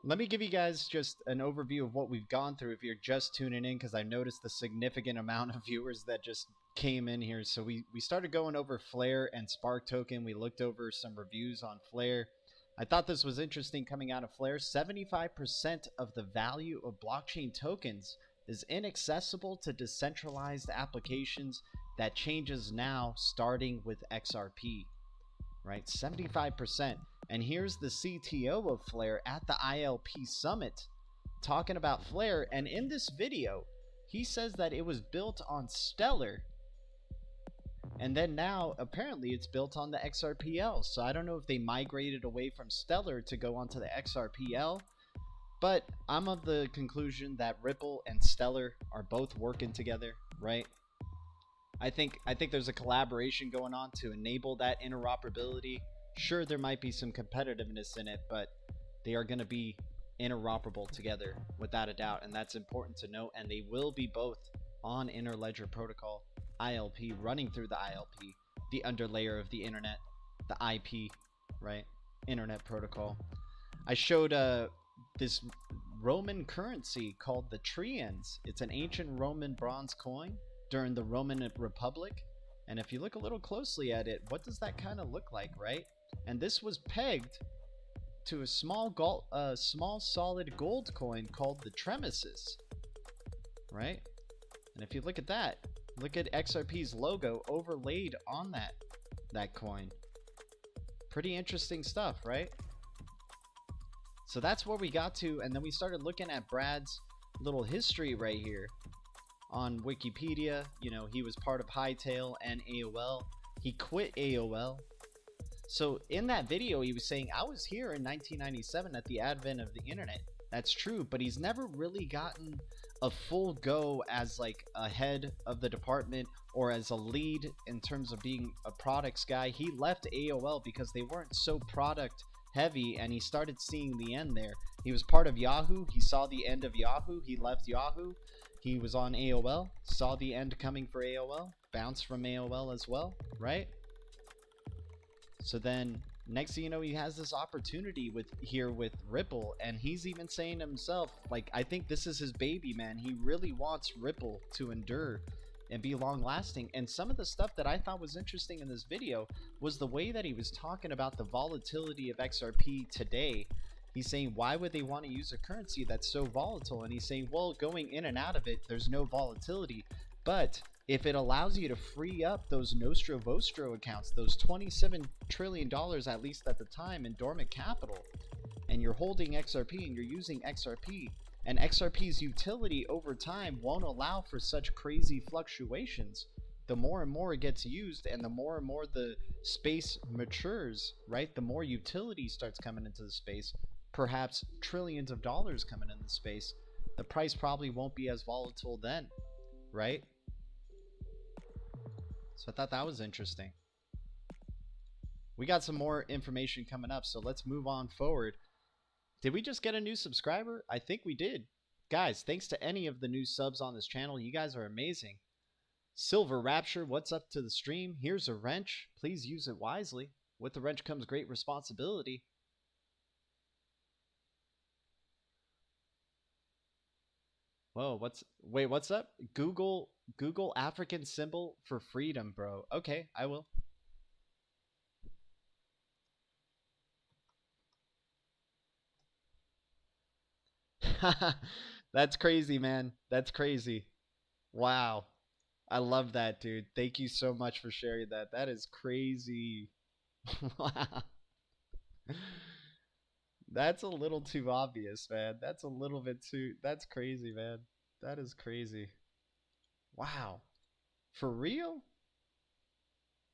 let me give you guys just an overview of what we've gone through if you're just tuning in, because I noticed the significant amount of viewers that just came in here. So we started going over Flare and Spark Token. We looked over some reviews on Flare. I thought this was interesting coming out of Flare. 75% of the value of blockchain tokens is inaccessible to decentralized applications. That changes now starting with XRP, right? 75%. And here's the CTO of Flare at the ILP Summit talking about Flare. And in this video, he says that it was built on Stellar. And then now, apparently, it's built on the XRPL. So I don't know if they migrated away from Stellar to go onto the XRPL. But I'm of the conclusion that Ripple and Stellar are both working together, right? I think there's a collaboration going on to enable that interoperability. Sure, there might be some competitiveness in it, but they are going to be interoperable together without a doubt, and that's important to note. And they will be both on Interledger Protocol, ILP, running through the ILP, the underlayer of the internet, the IP, right? Internet Protocol. I showed this Roman currency called the Triens. It's an ancient Roman bronze coin during the Roman Republic. And if you look a little closely at it, what does that kind of look like, right? And this was pegged to a small solid gold coin called the Tremesis, right? And if you look at that, look at XRP's logo overlaid on that coin. Pretty interesting stuff, right? So that's where we got to, and then we started looking at Brad's little history right here on Wikipedia. You know, he was part of Hightail and AOL. He quit AOL. So in that video, he was saying, I was here in 1997 at the advent of the internet. That's true, but he's never really gotten a full go as like a head of the department or as a lead in terms of being a products guy. He left AOL because they weren't so product heavy, and he started seeing the end there. He was part of Yahoo. He saw the end of Yahoo. He left Yahoo. He was on AOL, saw the end coming for AOL, bounced from AOL as well, right? So then next thing you know, he has this opportunity with Ripple, and he's even saying himself, like, I think this is his baby, man. He really wants Ripple to endure and be long lasting. And some of the stuff that I thought was interesting in this video was the way that he was talking about the volatility of XRP today. He's saying, why would they want to use a currency that's so volatile? And he's saying, well, going in and out of it, there's no volatility. But if it allows you to free up those Nostro Vostro accounts, those $27 trillion, at least at the time, in dormant capital, and you're holding XRP and you're using XRP, and XRP's utility over time won't allow for such crazy fluctuations. The more and more it gets used, and the more the space matures, right? The more utility starts coming into the space, perhaps trillions of dollars coming into the space, the price probably won't be as volatile then, right? So I thought that was interesting. We got some more information coming up, so let's move on forward. Did we just get a new subscriber? I think we did. Guys, thanks to any of the new subs on this channel. You guys are amazing. Silver Rapture, what's up to the stream? Here's a wrench. Please use it wisely. With the wrench comes great responsibility. Whoa, what's up? Google African symbol for freedom, bro. Okay, I will. That's crazy, man. That's crazy. Wow. I love that, dude. Thank you so much for sharing that. That is crazy. Wow. That's a little too obvious, man. That's a little bit too... That's crazy, man. That is crazy. Wow. For real?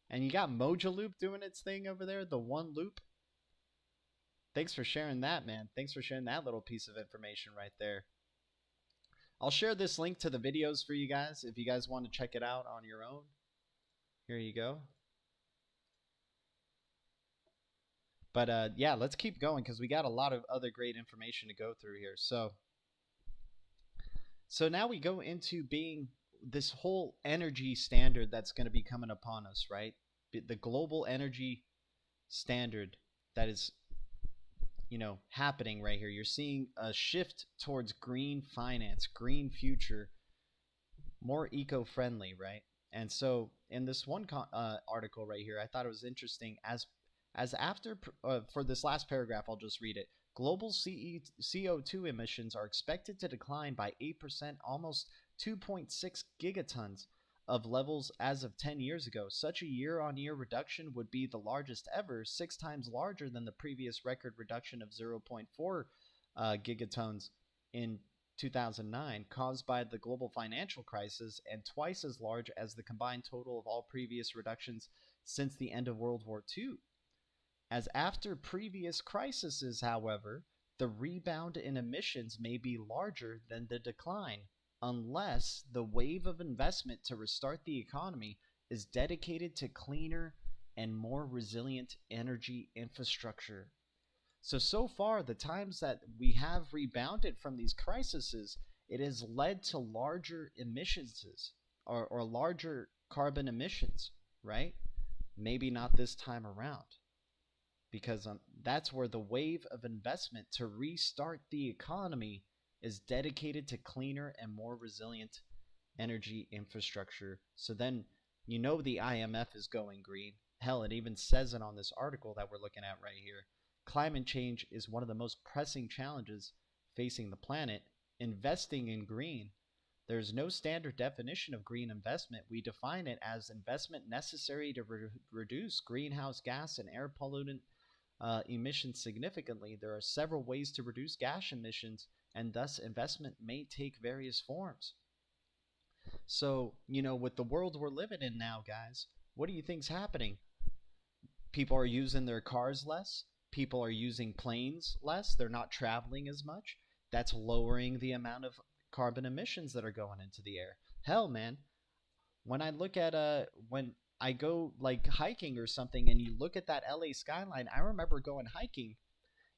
And you got Moja Loop doing its thing over there, the one loop. Thanks for sharing that, man. Thanks for sharing that little piece of information right there. I'll share this link to the videos for you guys if you guys want to check it out on your own. Here you go. But yeah, let's keep going because we got a lot of other great information to go through here. So So now we go into being this whole energy standard that's going to be coming upon us, right? The global energy standard that is, happening right here. You're seeing a shift towards green finance, green future, more eco-friendly, right? And so in this one article right here, I thought it was interesting. As after for this last paragraph, I'll just read it. Global CO2 emissions are expected to decline by 8%, almost 2.6 gigatons of levels as of 10 years ago. Such a year-on-year reduction would be the largest ever, 6 times larger than the previous record reduction of 0.4 gigatons in 2009, caused by the global financial crisis, and twice as large as the combined total of all previous reductions since the end of World War II. As after previous crises, however, the rebound in emissions may be larger than the decline, unless the wave of investment to restart the economy is dedicated to cleaner and more resilient energy infrastructure. So far, the times that we have rebounded from these crises, it has led to larger emissions or larger carbon emissions, right? Maybe not this time around, because that's where the wave of investment to restart the economy is dedicated to cleaner and more resilient energy infrastructure. So then, the IMF is going green. Hell, it even says it on this article that we're looking at right here. Climate change is one of the most pressing challenges facing the planet. Investing in green. There's no standard definition of green investment. We define it as investment necessary to reduce greenhouse gas and air pollutant emissions significantly. There are several ways to reduce gas emissions, and thus investment may take various forms. So, with the world we're living in now, guys, what do you think's happening? People are using their cars less. People are using planes less. They're not traveling as much. That's lowering the amount of carbon emissions that are going into the air. Hell, man, when I look at when I go like hiking or something and you look at that LA skyline, I remember going hiking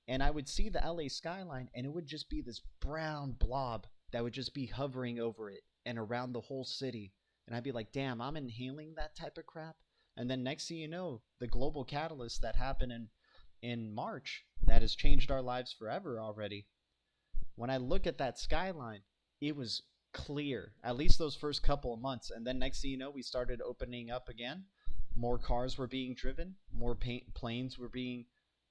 and I would see the LA skyline and it would just be this brown blob that would just be hovering over it and around the whole city. And I'd be like, damn, I'm inhaling that type of crap. And then next thing you know, the global catalyst that happened in March that has changed our lives forever already. When I look at that skyline, it was clear, at least those first couple of months. And then next thing you know, we started opening up again. More cars were being driven, more planes were being,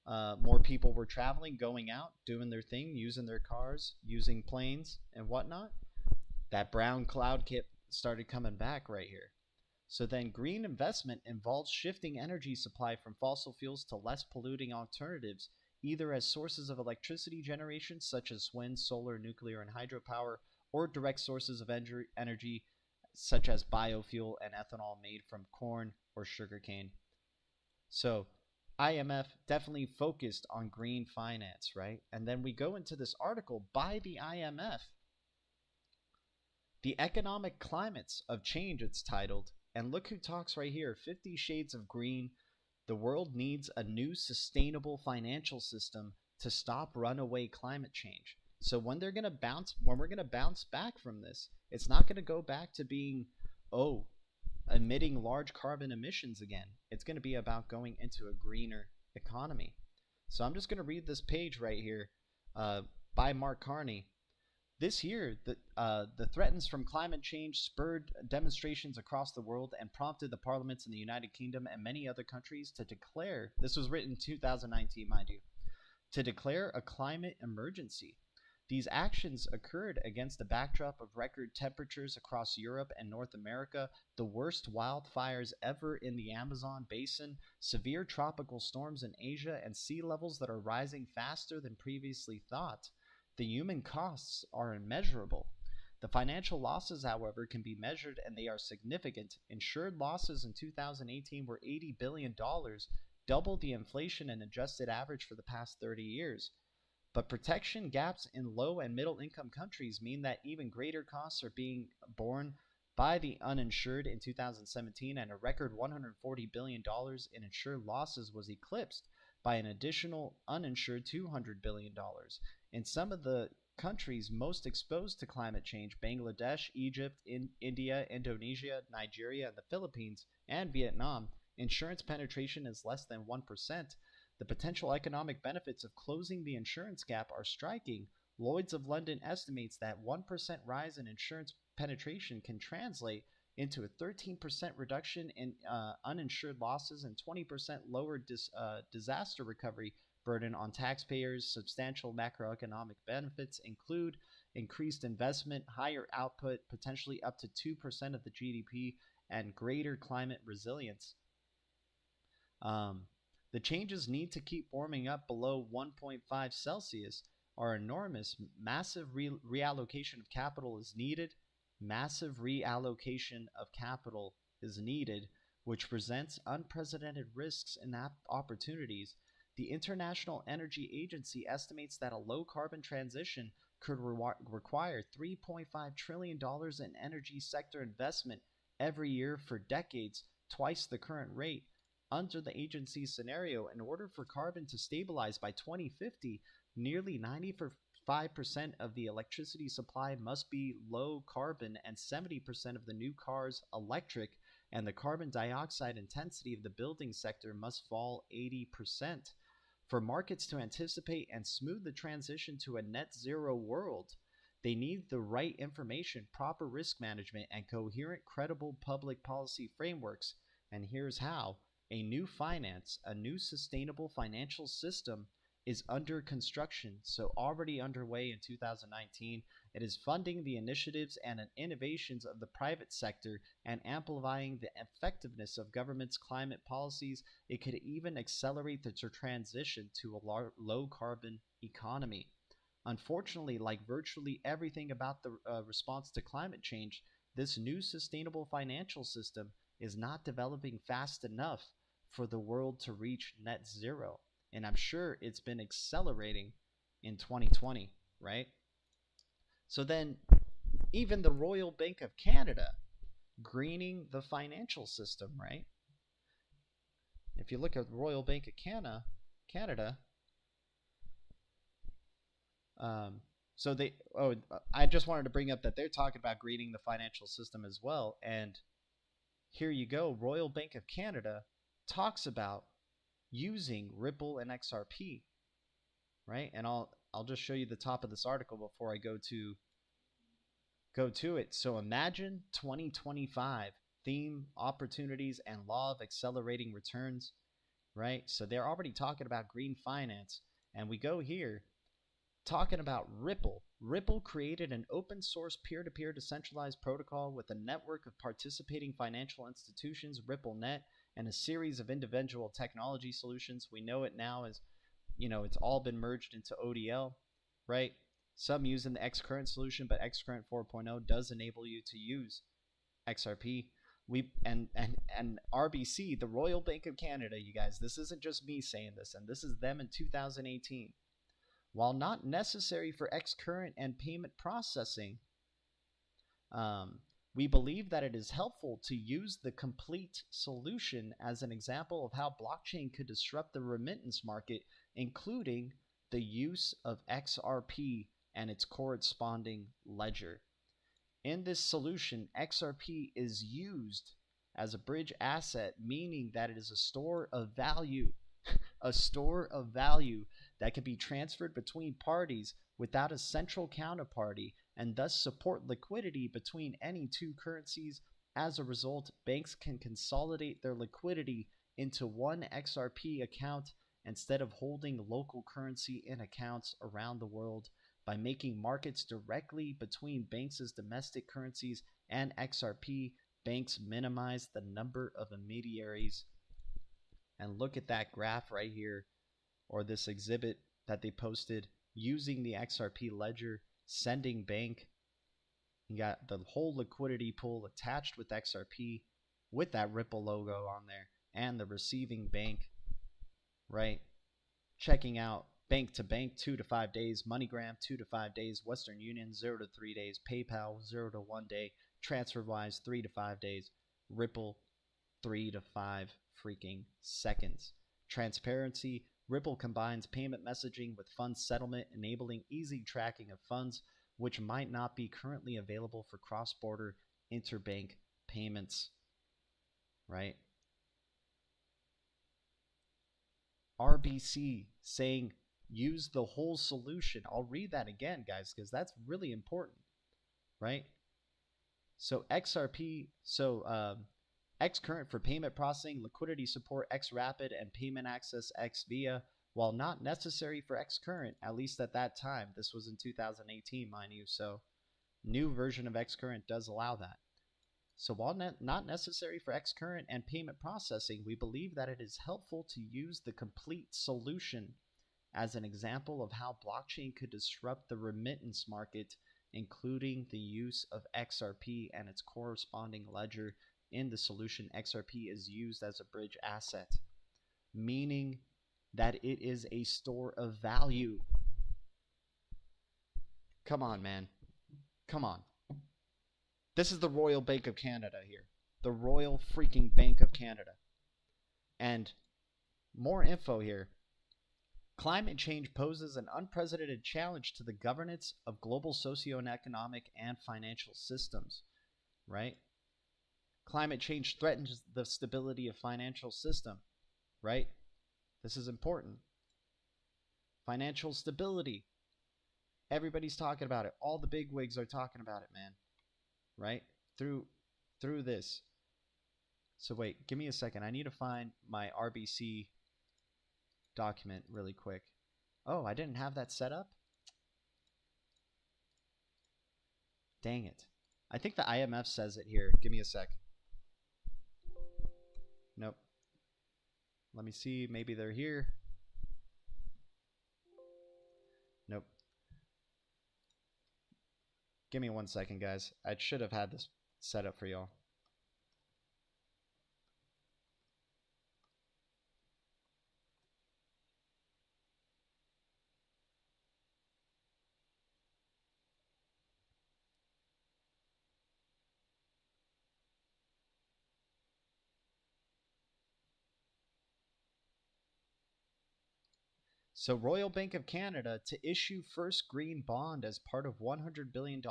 more people were traveling, going out, doing their thing, using their cars, using planes and whatnot. That brown cloud kit started coming back right here. So then green investment involves shifting energy supply from fossil fuels to less polluting alternatives, either as sources of electricity generation such as wind, solar, nuclear, and hydropower, or direct sources of energy such as biofuel and ethanol made from corn or sugarcane. So IMF definitely focused on green finance, right? And then we go into this article by the IMF. The Economic Climates of Change, it's titled. And look who talks right here, 50 Shades of Green. The world needs a new sustainable financial system to stop runaway climate change. So when we're going to bounce back from this, it's not going to go back to being, emitting large carbon emissions again. It's going to be about going into a greener economy. So I'm just going to read this page right here by Mark Carney. This year, the threats from climate change spurred demonstrations across the world and prompted the parliaments in the United Kingdom and many other countries to declare, this was written in 2019, mind you, to declare a climate emergency. These actions occurred against the backdrop of record temperatures across Europe and North America, the worst wildfires ever in the Amazon basin, severe tropical storms in Asia, and sea levels that are rising faster than previously thought. The human costs are immeasurable. The financial losses, however, can be measured and they are significant. Insured losses in 2018 were $80 billion, double the inflation and adjusted average for the past 30 years. But protection gaps in low and middle income countries mean that even greater costs are being borne by the uninsured in 2017, and a record $140 billion in insured losses was eclipsed by an additional uninsured $200 billion. In some of the countries most exposed to climate change, Bangladesh, Egypt, India, Indonesia, Nigeria, and the Philippines, and Vietnam, insurance penetration is less than 1%. The potential economic benefits of closing the insurance gap are striking. Lloyd's of London estimates that 1% rise in insurance penetration can translate into a 13% reduction in uninsured losses and 20% lower disaster recovery burden on taxpayers. Substantial macroeconomic benefits include increased investment, higher output, potentially up to 2% of the GDP, and greater climate resilience. The changes need to keep warming up below 1.5 Celsius are enormous. Massive reallocation of capital is needed. Massive reallocation of capital is needed, which presents unprecedented risks and opportunities. The International Energy Agency estimates that a low-carbon transition could require $3.5 trillion in energy sector investment every year for decades, twice the current rate. Under the agency's scenario, in order for carbon to stabilize by 2050, nearly 95% of the electricity supply must be low carbon and 70% of the new cars electric, and the carbon dioxide intensity of the building sector must fall 80%. For markets to anticipate and smooth the transition to a net zero world, they need the right information, proper risk management, and coherent, credible public policy frameworks. And here's how. A new sustainable financial system is under construction, so already underway in 2019. It is funding the initiatives and innovations of the private sector and amplifying the effectiveness of government's climate policies. It could even accelerate the transition to a low-carbon economy. Unfortunately, like virtually everything about the response to climate change, this new sustainable financial system is not developing fast enough for the world to reach net zero. And I'm sure it's been accelerating in 2020, right? So then even the Royal Bank of Canada greening the financial system, right? If you look at the Royal Bank of Canada, so I just wanted to bring up that they're talking about greening the financial system as well. And here you go, Royal Bank of Canada talks about using Ripple and XRP, right? And I'll just show you the top of this article before I go to it. So imagine 2025 theme, opportunities, and law of accelerating returns, right? So they're already talking about green finance, and we go here talking about Ripple. Ripple created an open source peer-to-peer decentralized protocol with a network of participating financial institutions, RippleNet, and a series of individual technology solutions. We know it now as, it's all been merged into ODL, right? Some using the Xcurrent solution, but Xcurrent 4.0 does enable you to use XRP. And RBC, the Royal Bank of Canada, you guys, this isn't just me saying this, and this is them in 2018. While not necessary for Xcurrent and payment processing, we believe that it is helpful to use the complete solution as an example of how blockchain could disrupt the remittance market, including the use of XRP and its corresponding ledger. In this solution, XRP is used as a bridge asset, meaning that it is a store of value, a store of value that can be transferred between parties without a central counterparty, and thus support liquidity between any two currencies. As a result, banks can consolidate their liquidity into one XRP account instead of holding local currency in accounts around the world. By making markets directly between banks' domestic currencies and XRP, banks minimize the number of intermediaries. And look at that graph right here, or this exhibit that they posted using the XRP ledger, sending bank. You got the whole liquidity pool attached with XRP with that Ripple logo on there, and the receiving bank, right? Checking out bank to bank, 2 to 5 days, MoneyGram, 2 to 5 days, Western Union, 0 to 3 days, PayPal, 0 to 1 day, TransferWise, 3 to 5 days, Ripple, 3 to 5 freaking seconds. Transparency, Ripple combines payment messaging with fund settlement, enabling easy tracking of funds which might not be currently available for cross-border interbank payments, right? RBC saying use the whole solution. I'll read that again, guys, because that's really important, right? So XRP, Xcurrent for payment processing, liquidity support, XRapid, and payment access XVia. While not necessary for Xcurrent, at least at that time, this was in 2018, mind you, so new version of Xcurrent does allow that. So while not necessary for Xcurrent and payment processing, we believe that it is helpful to use the complete solution as an example of how blockchain could disrupt the remittance market, including the use of XRP and its corresponding ledger. In the solution, XRP is used as a bridge asset, meaning that it is a store of value. Come on, man. Come on. This is the Royal Bank of Canada here. The Royal freaking Bank of Canada. And more info here. Climate change poses an unprecedented challenge to the governance of global socioeconomic and financial systems, right? Climate change threatens the stability of financial system, right? This is important. Financial stability. Everybody's talking about it. All the bigwigs are talking about it, man. Right? Through this. So wait, give me a second. I need to find my RBC document really quick. Oh, I didn't have that set up? Dang it. I think the IMF says it here. Give me a sec. Nope. Let me see. Maybe they're here. Nope. Give me 1 second, guys. I should have had this set up for y'all. So Royal Bank of Canada to issue first green bond as part of $100 billion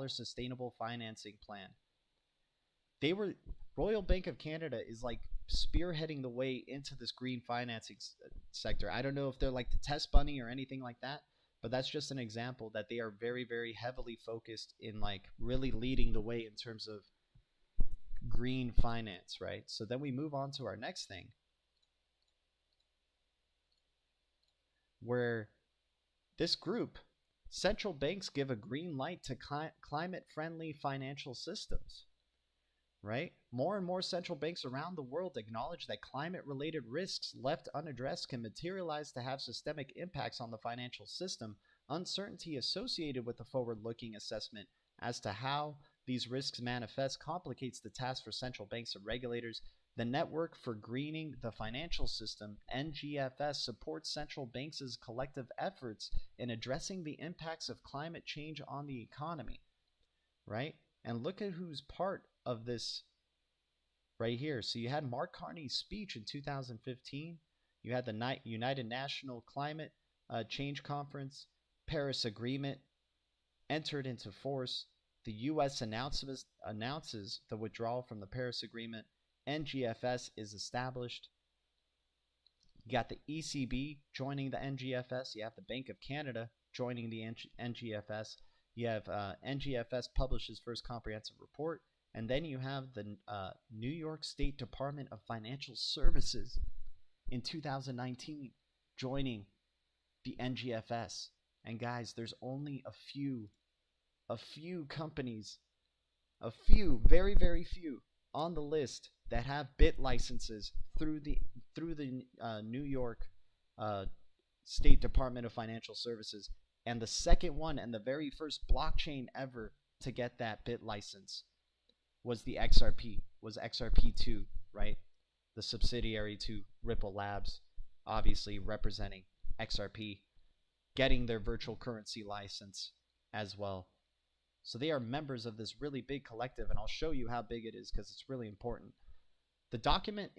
sustainable financing plan. Royal Bank of Canada is like spearheading the way into this green financing sector. I don't know if they're like the test bunny or anything like that, but that's just an example that they are very, very heavily focused in like really leading the way in terms of green finance, right? So then we move on to our next thing, where this group, central banks give a green light to climate-friendly financial systems, right? More and more central banks around the world acknowledge that climate-related risks left unaddressed can materialize to have systemic impacts on the financial system. Uncertainty associated with the forward-looking assessment as to how these risks manifest complicates the task for central banks and regulators. The Network for Greening the Financial System, NGFS, supports central banks' collective efforts in addressing the impacts of climate change on the economy, right? And look at who's part of this right here. So you had Mark Carney's speech in 2015. You had the United National Climate Change Conference, Paris Agreement entered into force. The U.S. announces the withdrawal from the Paris Agreement. NGFS is established. You got the ECB joining the NGFS. You have the Bank of Canada joining the NGFS. You have NGFS publishes first comprehensive report. And then you have the New York State Department of Financial Services in 2019 joining the NGFS. And guys, there's only a few companies, very, very few on the list that have bit licenses through the New York State Department of Financial Services. And the second one and the very first blockchain ever to get that bit license was the XRP, was XRP2, right? The subsidiary to Ripple Labs, obviously representing XRP, getting their virtual currency license as well. So they are members of this really big collective, and I'll show you how big it is because it's really important. The document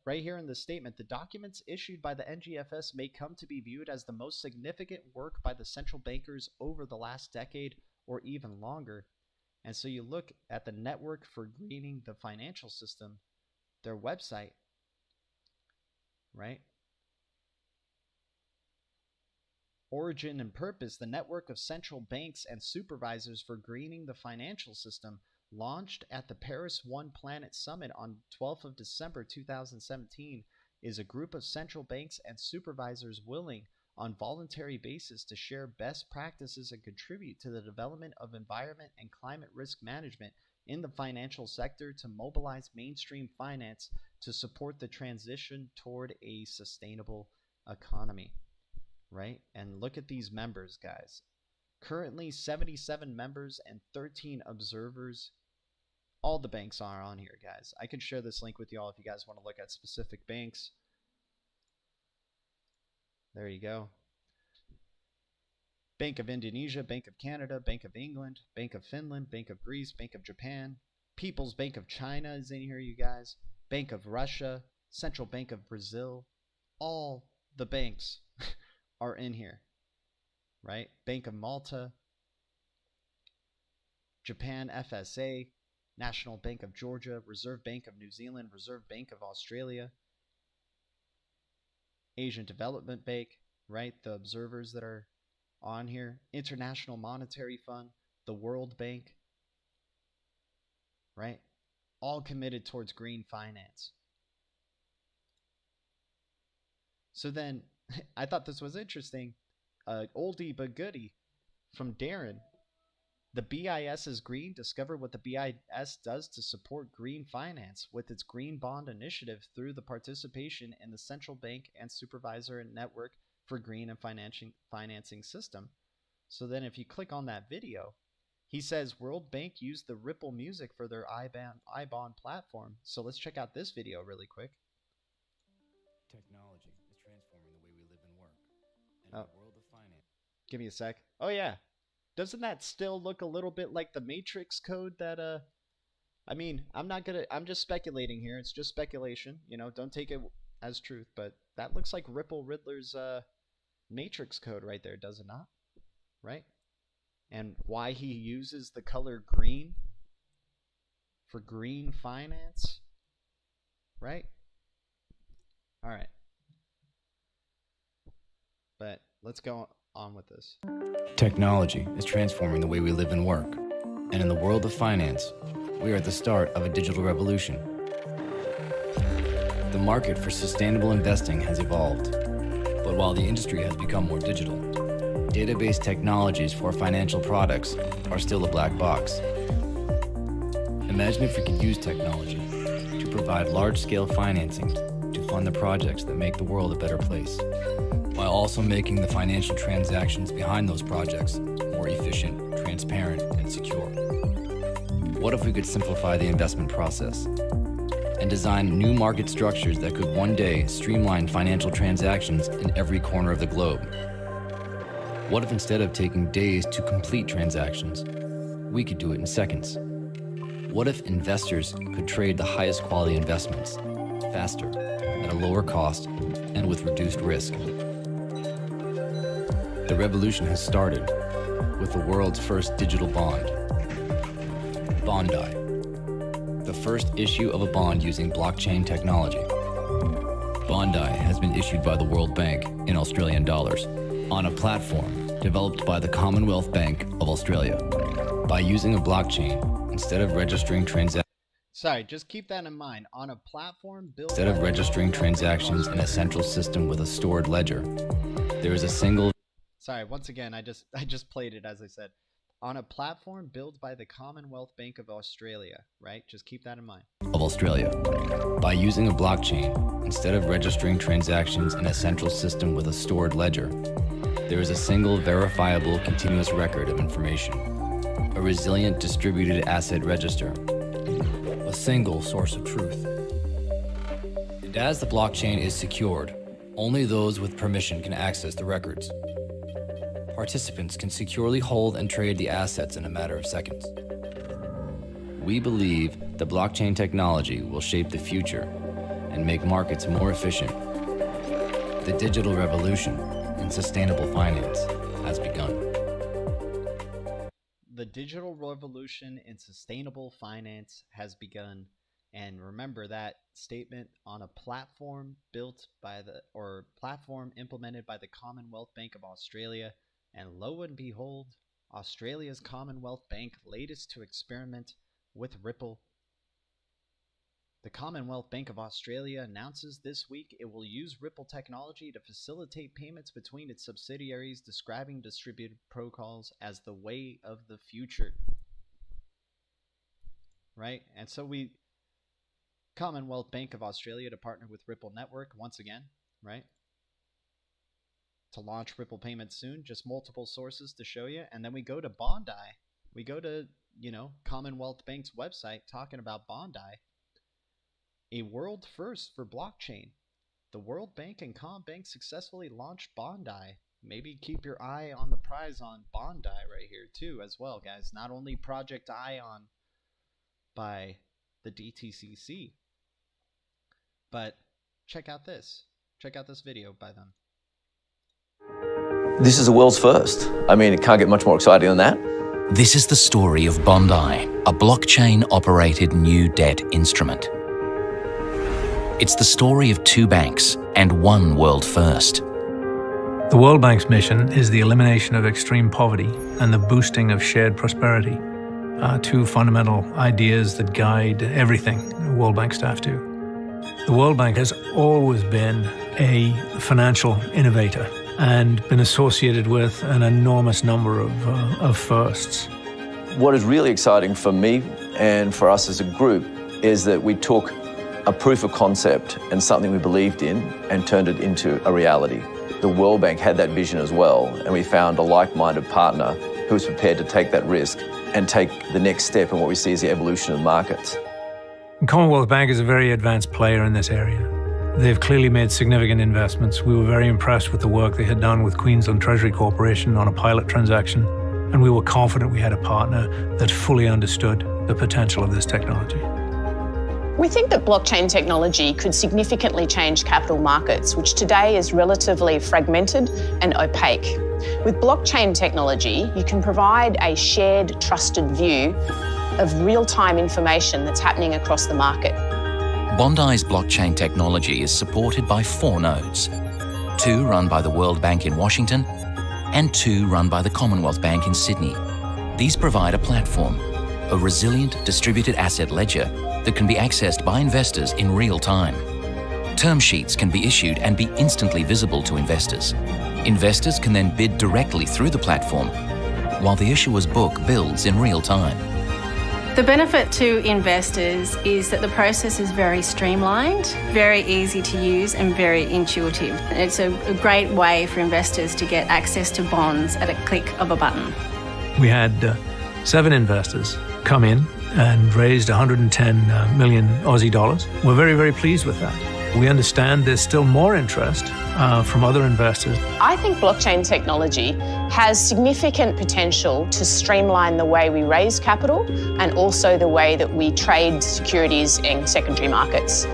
right here in the statement, the documents issued by the NGFS may come to be viewed as the most significant work by the central bankers over the last decade or even longer. And so you look at the Network for Greening the Financial System, their website, right? Origin and purpose: the network of central banks and supervisors for greening the financial system, launched at the Paris One Planet Summit on 12th of December 2017, is a group of central banks and supervisors willing, on voluntary basis, to share best practices and contribute to the development of environment and climate risk management in the financial sector to mobilize mainstream finance to support the transition toward a sustainable economy. Right? And look at these members, guys. Currently 77 members and 13 observers. All the banks are on here, guys. I can share this link with y'all if you guys want to look at specific banks. There you go. Bank of Indonesia, Bank of Canada, Bank of England, Bank of Finland, Bank of Greece, Bank of Japan. People's Bank of China is in here, you guys. Bank of Russia, Central Bank of Brazil. All the banks are in here, right? Bank of Malta, Japan FSA, National Bank of Georgia, Reserve Bank of New Zealand, Reserve Bank of Australia, Asian Development Bank, right? The observers that are on here, International Monetary Fund, the World Bank, right? All committed towards green finance. So then, I thought this was interesting. Oldie but goodie from Darren. The BIS is green. Discover what the BIS does to support green finance with its green bond initiative through the participation in the central bank and supervisor network for green and financing system. So then if you click on that video, he says World Bank used the Ripple music for their iBond platform. So let's check out this video really quick. Technology is transforming the way we live and work. And Oh. in the world of finance. Give me a sec. Oh yeah. Doesn't that still look a little bit like the Matrix code that I mean, I'm just speculating here. It's just speculation, you know, don't take it as truth, but that looks like Ripple Riddler's Matrix code right there, does it not? Right? And why he uses the color green for green finance, right? All right. But let's go on with this. Technology is transforming the way we live and work. And in the world of finance, we are at the start of a digital revolution. The market for sustainable investing has evolved. But while the industry has become more digital, database technologies for financial products are still a black box. Imagine if we could use technology to provide large-scale financing to fund the projects that make the world a better place, while also making the financial transactions behind those projects more efficient, transparent, and secure. What if we could simplify the investment process and design new market structures that could one day streamline financial transactions in every corner of the globe? What if instead of taking days to complete transactions, we could do it in seconds? What if investors could trade the highest quality investments faster, at a lower cost, and with reduced risk? The revolution has started with the world's first digital bond, BONDi, the first issue of a bond using blockchain technology. BONDi has been issued by the World Bank in Australian dollars on a platform developed by the Commonwealth Bank of Australia. By using a blockchain, instead of registering transactions Just keep that in mind. On a platform built Instead of registering transactions in a central system with a stored ledger, there is a single Once again, I just played it as I said. On a platform built by the Commonwealth Bank of Australia, right? Just keep that in mind. of Australia. By using a blockchain, instead of registering transactions in a central system with a stored ledger, there is a single verifiable continuous record of information, a resilient distributed asset register, a single source of truth. And as the blockchain is secured, only those with permission can access the records. Participants can securely hold and trade the assets in a matter of seconds. We believe the blockchain technology will shape the future and make markets more efficient. The digital revolution in sustainable finance has begun. The digital revolution in sustainable finance has begun. And remember that statement on a platform built by platform implemented by the Commonwealth Bank of Australia. And lo and behold, Australia's Commonwealth Bank latest to experiment with Ripple. The Commonwealth Bank of Australia announces this week it will use Ripple technology to facilitate payments between its subsidiaries, describing distributed protocols as the way of the future. Right? And so Commonwealth Bank of Australia to partner with Ripple Network once again, right? To launch Ripple payments soon, just multiple sources to show you. And then we go to BONDi. We go to, Commonwealth Bank's website talking about BONDi. A world first for blockchain. The World Bank and CommBank successfully launched BONDi. Maybe keep your eye on the prize on BONDi right here too as well, guys. Not only Project Ion by the DTCC, but check out this. Check out this video by them. This is the world's first. I mean, it can't get much more exciting than that. This is the story of BONDi, a blockchain-operated new debt instrument. It's the story of two banks and one world first. The World Bank's mission is the elimination of extreme poverty and the boosting of shared prosperity. Two fundamental ideas that guide everything the World Bank staff do. The World Bank has always been a financial innovator and been associated with an enormous number of firsts. What is really exciting for me and for us as a group is that we took a proof of concept and something we believed in and turned it into a reality. The World Bank had that vision as well, and we found a like-minded partner who was prepared to take that risk and take the next step in what we see as the evolution of markets. Commonwealth Bank is a very advanced player in this area. They've clearly made significant investments. We were very impressed with the work they had done with Queensland Treasury Corporation on a pilot transaction, and we were confident we had a partner that fully understood the potential of this technology. We think that blockchain technology could significantly change capital markets, which today is relatively fragmented and opaque. With blockchain technology, you can provide a shared, trusted view of real-time information that's happening across the market. BONDi's blockchain technology is supported by 4 nodes, 2 run by the World Bank in Washington and 2 run by the Commonwealth Bank in Sydney. These provide a platform, a resilient distributed asset ledger that can be accessed by investors in real time. Term sheets can be issued and be instantly visible to investors. Investors can then bid directly through the platform, while the issuer's book builds in real time. The benefit to investors is that the process is very streamlined, very easy to use and very intuitive. It's a great way for investors to get access to bonds at a click of a button. We had 7 investors come in and raised 110 million Aussie dollars. We're very, very pleased with that. We understand there's still more interest from other investors. I think blockchain technology has significant potential to streamline the way we raise capital and also the way that we trade securities in secondary markets.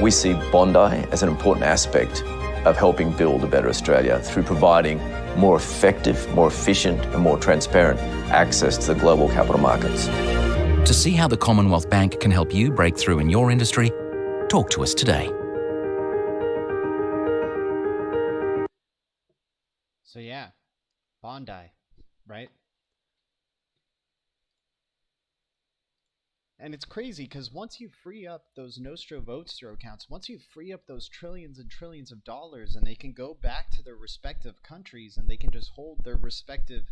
We see BONDi as an important aspect of helping build a better Australia through providing more effective, more efficient and more transparent access to the global capital markets. To see how the Commonwealth Bank can help you break through in your industry, talk to us today. So yeah, BONDi, right? And it's crazy because once you free up those Nostro Votes accounts, once you free up those trillions and trillions of dollars and they can go back to their respective countries and they can just hold their respective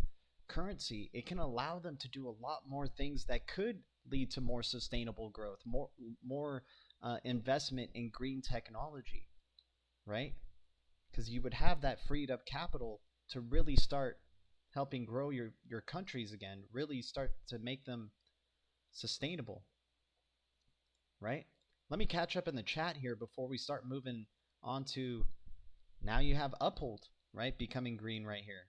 currency, it can allow them to do a lot more things that could lead to more sustainable growth, more investment in green technology, right? Because you would have that freed up capital to really start helping grow your countries again, really start to make them sustainable, right? Let me catch up in the chat here before we start moving on to, now you have Uphold, right, becoming green right here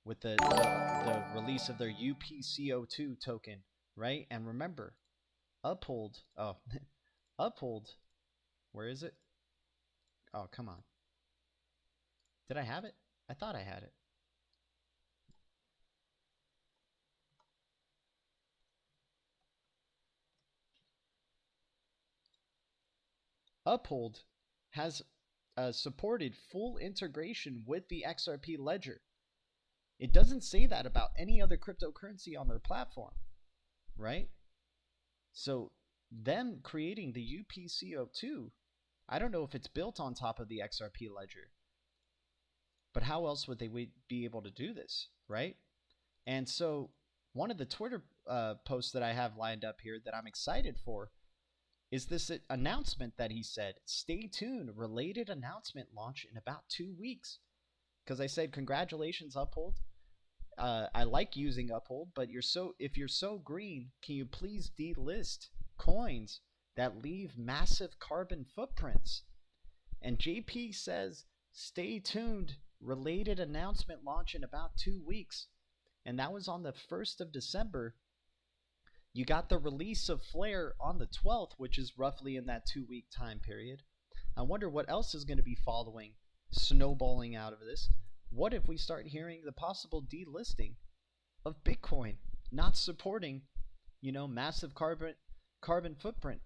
with the release of their UPCO2 token right? And remember, Uphold, oh, Uphold, where is it? Oh, come on. Did I have it? I thought I had it. Uphold has supported full integration with the XRP ledger. It doesn't say that about any other cryptocurrency on their platform, right? So them creating the UPCO2, I don't know if it's built on top of the XRP ledger, but how else would they be able to do this, right? And so one of the Twitter posts that I have lined up here that I'm excited for is this announcement that he said, stay tuned, related announcement launch in about 2 weeks. Because I said, congratulations, Uphold. I like using Uphold, but if you're so green, can you please delist coins that leave massive carbon footprints? And JP says, stay tuned, related announcement launch in about 2 weeks. And that was on the 1st of December. You got the release of Flare on the 12th, which is roughly in that 2-week time period. I wonder what else is going to be following, snowballing out of this. What if we start hearing the possible delisting of Bitcoin, not supporting, massive carbon footprint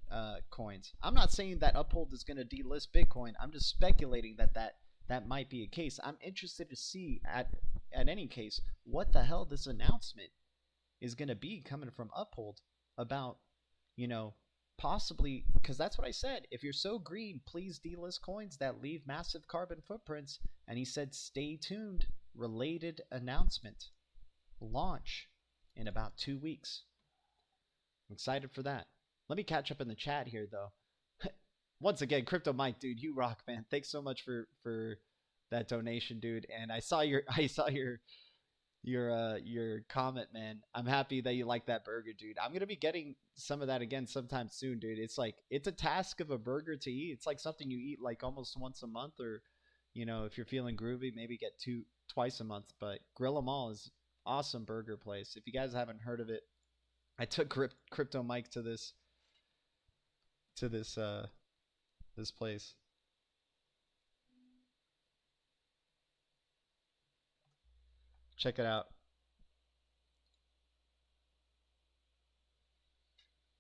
coins? I'm not saying that Uphold is going to delist Bitcoin. I'm just speculating that might be a case. I'm interested to see at any case what the hell this announcement is going to be coming from Uphold about, possibly, because that's what I said. If you're so green, please delist coins that leave massive carbon footprints. And he said, stay tuned, related announcement, launch in about 2 weeks. I'm excited for that. Let me catch up in the chat here, though. Once again, Crypto Mike, dude, you rock, man. Thanks so much for that donation, dude. And I saw your comment, man. I'm happy that you like that burger, dude. I'm gonna be getting some of that again sometime soon, dude. It's a task of a burger to eat. It's like something you eat like almost once a month, or if you're feeling groovy, maybe get twice a month. But Grill 'Em All is awesome burger place. If you guys haven't heard of it, I took Crypto Mike to this place. Check it out.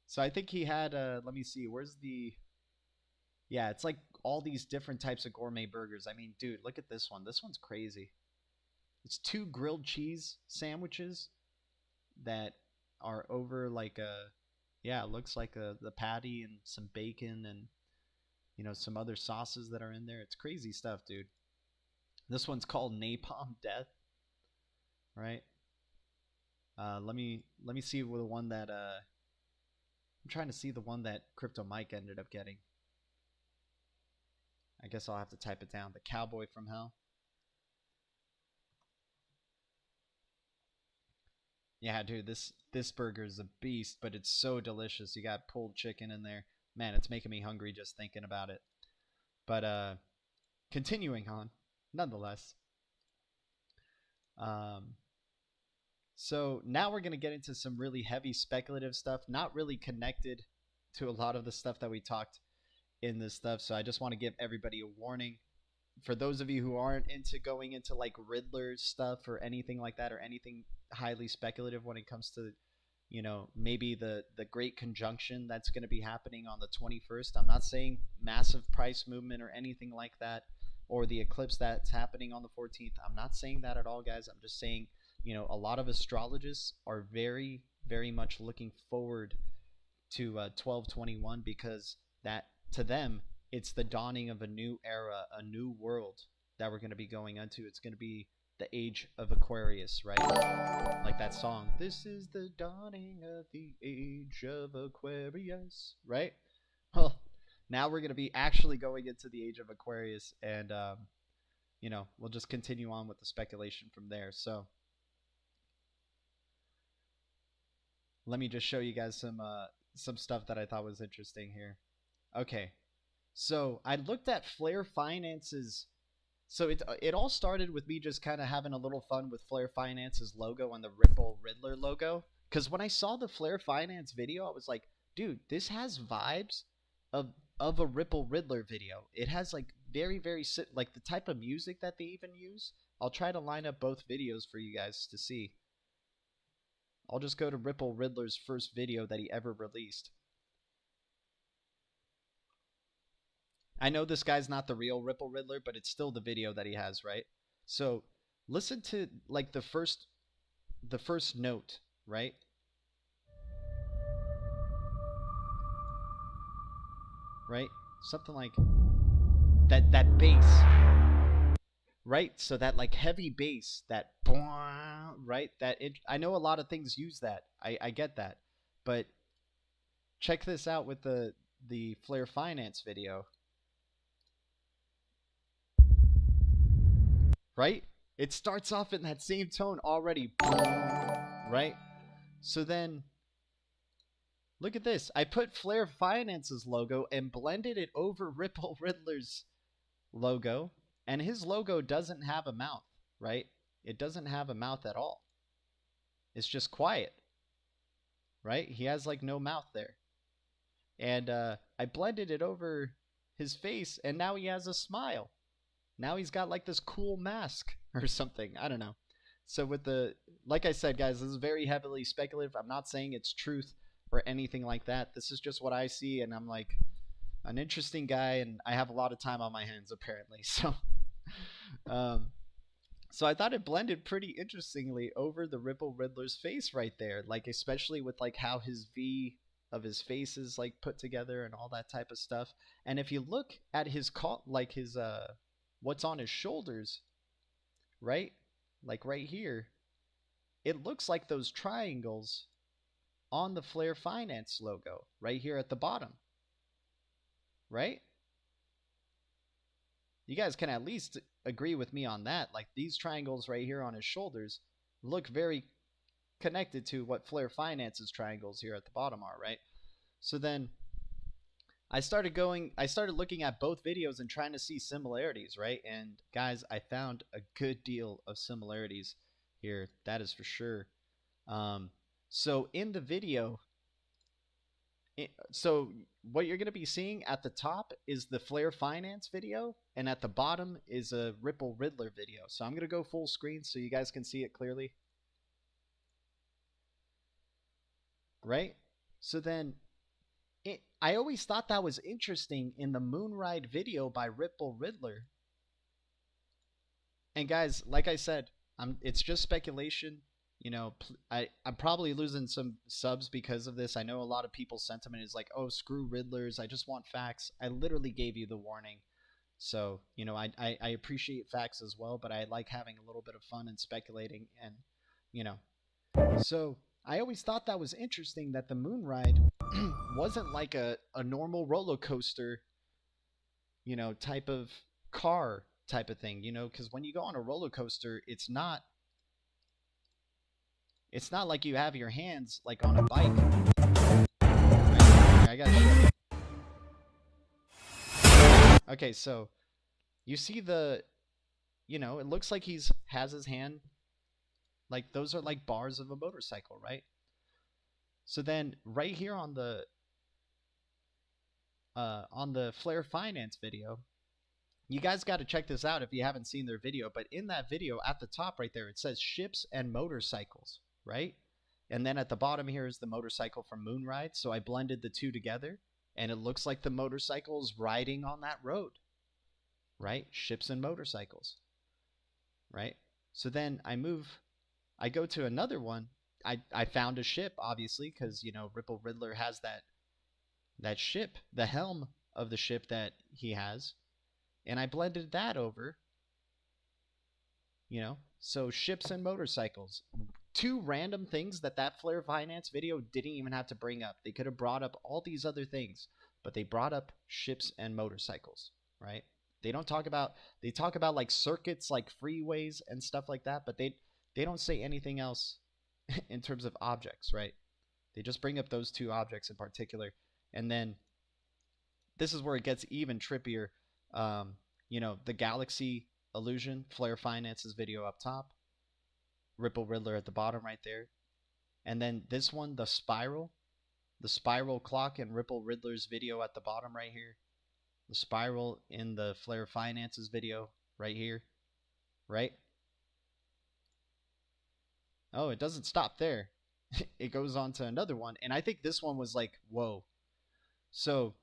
So I think he had, let me see, where's the, yeah, it's like all these different types of gourmet burgers. I mean, dude, look at this one. This one's crazy. It's 2 grilled cheese sandwiches that are over like it looks like the patty and some bacon and, some other sauces that are in there. It's crazy stuff, dude. This one's called Napalm Death. Right. Let me see the one that I'm trying to see the one that Crypto Mike ended up getting. I guess I'll have to type it down. The Cowboy from Hell. Yeah, dude, this burger is a beast, but it's so delicious. You got pulled chicken in there. Man, it's making me hungry just thinking about it. But continuing on, nonetheless. So now we're going to get into some really heavy speculative stuff, not really connected to a lot of the stuff that we talked in this stuff. So I just want to give everybody a warning. For those of you who aren't into going into like Riddler stuff or anything like that, or anything highly speculative when it comes to, maybe the great conjunction that's going to be happening on the 21st. I'm not saying massive price movement or anything like that, or the eclipse that's happening on the 14th. I'm not saying that at all, guys. I'm just saying, a lot of astrologists are very, very much looking forward to 12/21, because that, to them, it's the dawning of a new era, a new world that we're going to be going into. It's going to be the age of Aquarius, right? Like that song, this is the dawning of the age of Aquarius, right? Well, now we're going to be actually going into the age of Aquarius, and we'll just continue on with the speculation from there. So let me just show you guys some stuff that I thought was interesting here. Okay, so I looked at Flare Finance's. So it all started with me just kind of having a little fun with Flare Finance's logo and the Ripple Riddler logo, Because when I saw the Flare Finance video, I was like, dude, this has vibes of a Ripple Riddler video. It has like very like the type of music that they even use. I'll try to line up both videos for you guys to see. I'll just go to Ripple Riddler's first video that he ever released. I know this guy's not the real Ripple Riddler, but it's still the video that he has, right? So listen to like the first note, right? Right? Something like that bass. Right? So that like heavy bass, that right? I know a lot of things use that. I get that. But check this out with the Flare Finance video. Right? It starts off in that same tone already. Right? So then look at this. I put Flare Finance's logo and blended it over Ripple Riddler's logo. And his logo doesn't have a mouth, right? It doesn't have a mouth at all. It's just quiet, right? He has like no mouth there. And I blended it over his face, and now he has a smile. Now he's got like this cool mask or something. I don't know. So with like I said, guys, this is very heavily speculative. I'm not saying it's truth or anything like that. This is just what I see, and I'm like an interesting guy, and I have a lot of time on my hands apparently. So so I thought it blended pretty interestingly over the Ripple Riddler's face right there, like especially with like how his V of his face is like put together and all that type of stuff. And if you look at his like his what's on his shoulders, right? Like right here, it looks like those triangles on the Flare Finance logo right here at the bottom. Right? You guys can at least agree with me on that. Like these triangles right here on his shoulders look very connected to what Flare Finance's triangles here at the bottom are, right? So then I started looking at both videos and trying to see similarities, right? And guys, I found a good deal of similarities here, that is for sure. So in the video, so what you're going to be seeing at the top is the Flare Finance video, and at the bottom is a Ripple Riddler video. So I'm going to go full screen so you guys can see it clearly. Right? So then I always thought that was interesting in the Moonride video by Ripple Riddler. And guys, like I said, it's just speculation. You know, I'm probably losing some subs because of this. I know a lot of people's sentiment is like, oh, screw Riddlers. I just want facts. I literally gave you the warning. So, you know, I appreciate facts as well, but I like having a little bit of fun and speculating and, you know. So I always thought that was interesting that the Moonride wasn't like a normal roller coaster, you know, type of car type of thing, you know, because when you go on a roller coaster, it's not like you have your hands like on a bike. Right, I gotta show you. Okay, so you see you know, it looks like has his hand, like those are like bars of a motorcycle, right? So then right here on the Flare Finance video, you guys got to check this out if you haven't seen their video, but in that video at the top right there, it says ships and motorcycles, right? And then at the bottom here is the motorcycle from Moonride. So I blended the two together, and it looks like the motorcycle is riding on that road, right? Ships and motorcycles, right? So then I go to another one. I found a ship, obviously, because, you know, Ripple Riddler has that ship, the helm of the ship that he has, and I blended that over, you know. So ships and motorcycles, two random things that Flare Finance video didn't even have to bring up. They could have brought up all these other things, but they brought up ships and motorcycles, right? They talk about like circuits, like freeways and stuff like that, but they don't say anything else in terms of objects, right? They just bring up those two objects in particular. And then this is where it gets even trippier. You know, the galaxy illusion, Flare Finance's video up top, Ripple Riddler at the bottom right there. And then this one, the spiral clock in Ripple Riddler's video at the bottom right here. The spiral in the Flare Finance's video right here, right? Oh, it doesn't stop there. It goes on to another one. And I think this one was like, whoa. So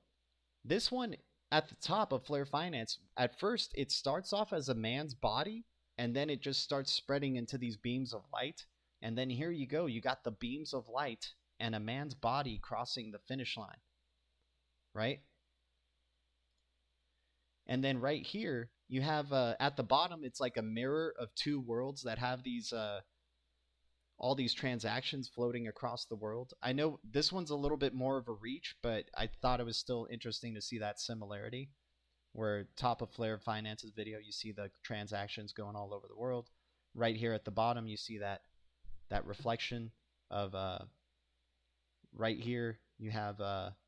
this one at the top of Flare Finance, at first it starts off as a man's body, and then it just starts spreading into these beams of light. And then here you go. You got the beams of light and a man's body crossing the finish line, right? And then right here, you have at the bottom, it's like a mirror of two worlds that have these all these transactions floating across the world. I know this one's a little bit more of a reach, but I thought it was still interesting to see that similarity. Where top of Flare Finance's video, you see the transactions going all over the world. Right here at the bottom, you see that reflection of right here. You have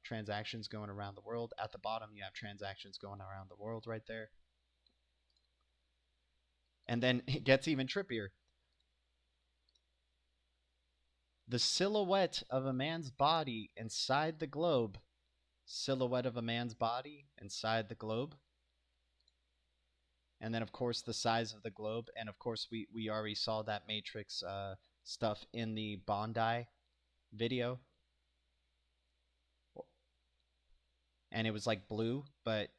transactions going around the world. At the bottom, you have transactions going around the world right there. And then it gets even trippier. The silhouette of a man's body inside the globe. Silhouette of a man's body inside the globe. And then, of course, the size of the globe. And, of course, we already saw that matrix stuff in the BONDi video. And it was like blue, but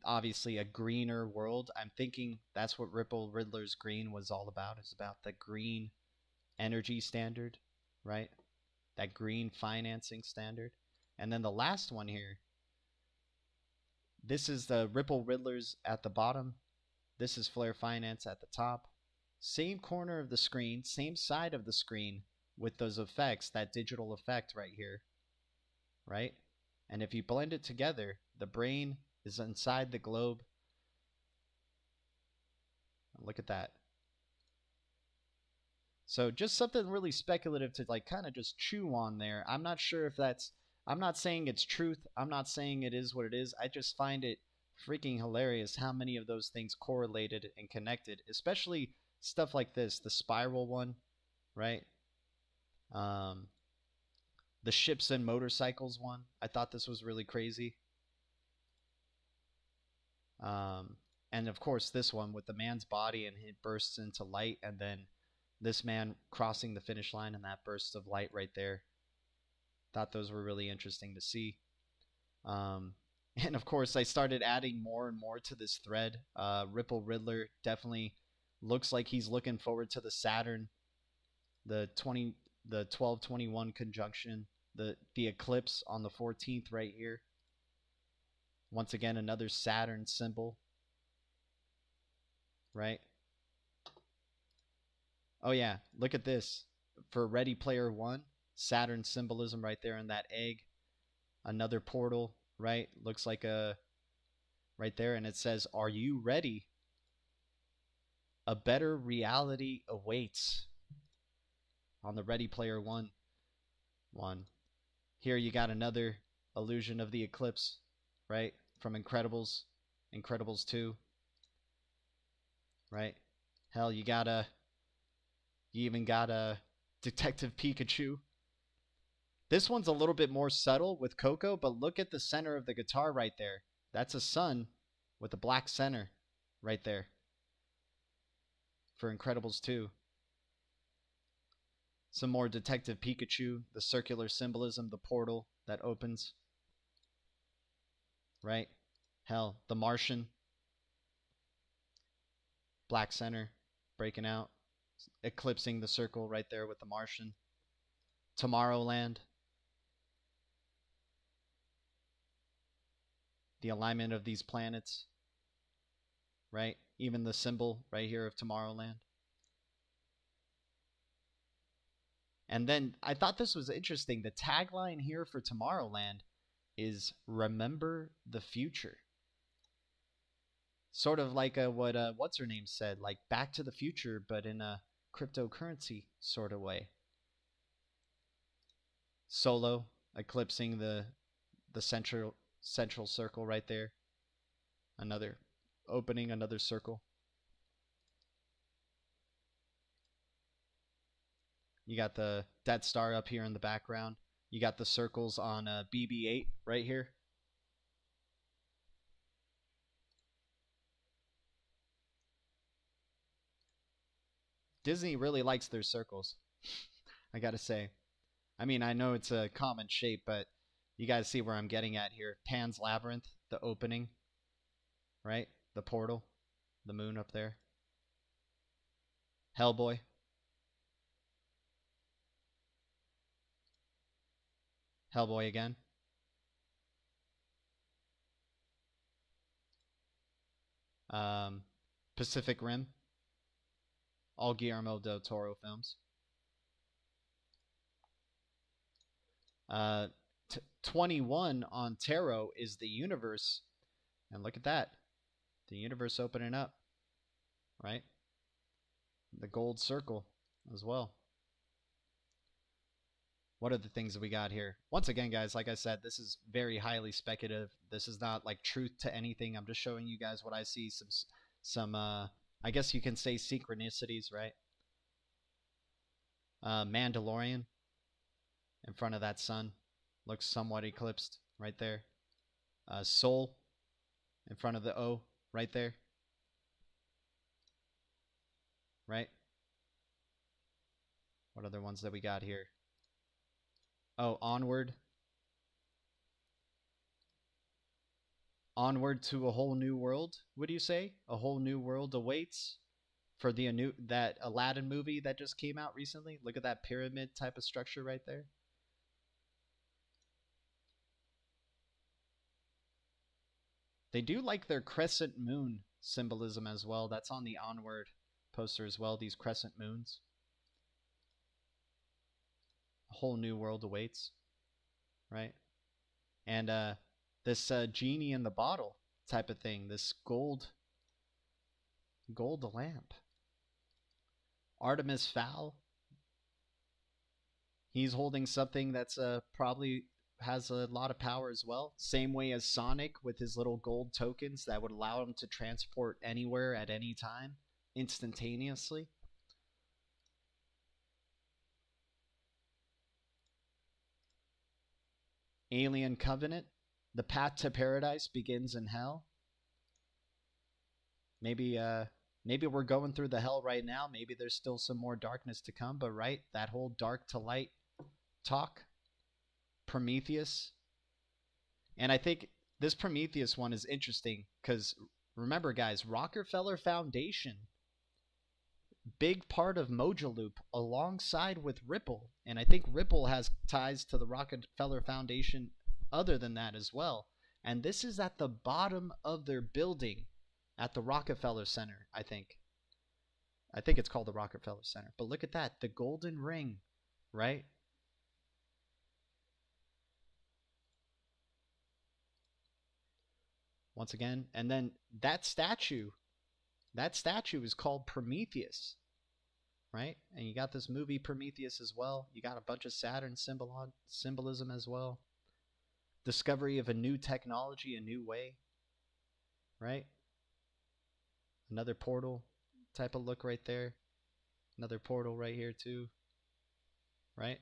obviously a greener world. I'm thinking that's what Ripple Riddler's green was all about. It's about the green energy standard, right? That green financing standard. And then the last one here, this is the Ripple Riddlers at the bottom. This is Flare Finance at the top. Same corner of the screen, same side of the screen with those effects, that digital effect right here, right? And if you blend it together, the brain is inside the globe. Look at that. So just something really speculative to like kind of just chew on there. I'm not sure if that's, I'm not saying it's truth. I'm not saying it is what it is. I just find it freaking hilarious how many of those things correlated and connected, especially stuff like this, the spiral one, right? The ships and motorcycles one. I thought this was really crazy. And of course this one with the man's body and it bursts into light, and then this man crossing the finish line and that burst of light right there. Thought those were really interesting to see. And of course I started adding more and more to this thread. Ripple Riddler definitely looks like he's looking forward to the Saturn, the 1221 conjunction, the eclipse on the 14th right here. Once again, another Saturn symbol, right? Oh yeah, look at this. For Ready Player One, Saturn symbolism right there in that egg. Another portal, right? Looks like a, right there, and it says, "Are you ready? A better reality awaits." On the Ready Player One one. Here you got another illusion of the eclipse, right? From Incredibles, Incredibles 2, right? Hell, you even got a Detective Pikachu. This one's a little bit more subtle with Coco, but look at the center of the guitar right there. That's a sun with a black center right there for Incredibles 2. Some more Detective Pikachu, the circular symbolism, the portal that opens. Right? Hell, the Martian. Black center, breaking out. Eclipsing the circle right there with the Martian. Tomorrowland. The alignment of these planets. Right? Even the symbol right here of Tomorrowland. And then I thought this was interesting. The tagline here for Tomorrowland is "Remember the Future." Sort of like what what's her name said, like Back to the Future, but in a cryptocurrency sort of way. Solo eclipsing the central circle right there. Another opening, another circle. You got the Death Star up here in the background. You got the circles on BB-8 right here. Disney really likes their circles, I gotta say. I mean, I know it's a common shape, but you guys see where I'm getting at here. Pan's Labyrinth, the opening, right? The portal, the moon up there. Hellboy. Hellboy again. Pacific Rim. All Guillermo del Toro films. 21 on tarot is the universe. And look at that. The universe opening up. Right? The gold circle as well. What are the things that we got here? Once again, guys, like I said, this is very highly speculative. This is not like truth to anything. I'm just showing you guys what I see. Some I guess you can say synchronicities, right? Mandalorian in front of that sun looks somewhat eclipsed right there. Soul in front of the O right there. Right? What other ones that we got here? Oh, Onward. Onward to a whole new world, would you say? A whole new world awaits for that Aladdin movie that just came out recently. Look at that pyramid type of structure right there. They do like their crescent moon symbolism as well. That's on the Onward poster as well, these crescent moons. A whole new world awaits, right? And this genie in the bottle type of thing, this gold lamp. Artemis Fowl. He's holding something that's probably has a lot of power as well. Same way as Sonic with his little gold tokens that would allow him to transport anywhere at any time instantaneously. Alien Covenant. The path to paradise begins in hell. Maybe we're going through the hell right now. Maybe there's still some more darkness to come, but right, that whole dark to light talk. Prometheus. And I think this Prometheus one is interesting because remember, guys, Rockefeller Foundation, big part of Mojo Loop alongside with Ripple. And I think Ripple has ties to the Rockefeller Foundation other than that as well. And this is at the bottom of their building at the Rockefeller Center, I think. I think it's called the Rockefeller Center. But look at that, the golden ring, right? Once again, and then that statue is called Prometheus, right? And you got this movie Prometheus as well. You got a bunch of Saturn symbolism as well. Discovery of a new technology, a new way, right? Another portal type of look right there. Another portal right here too, right?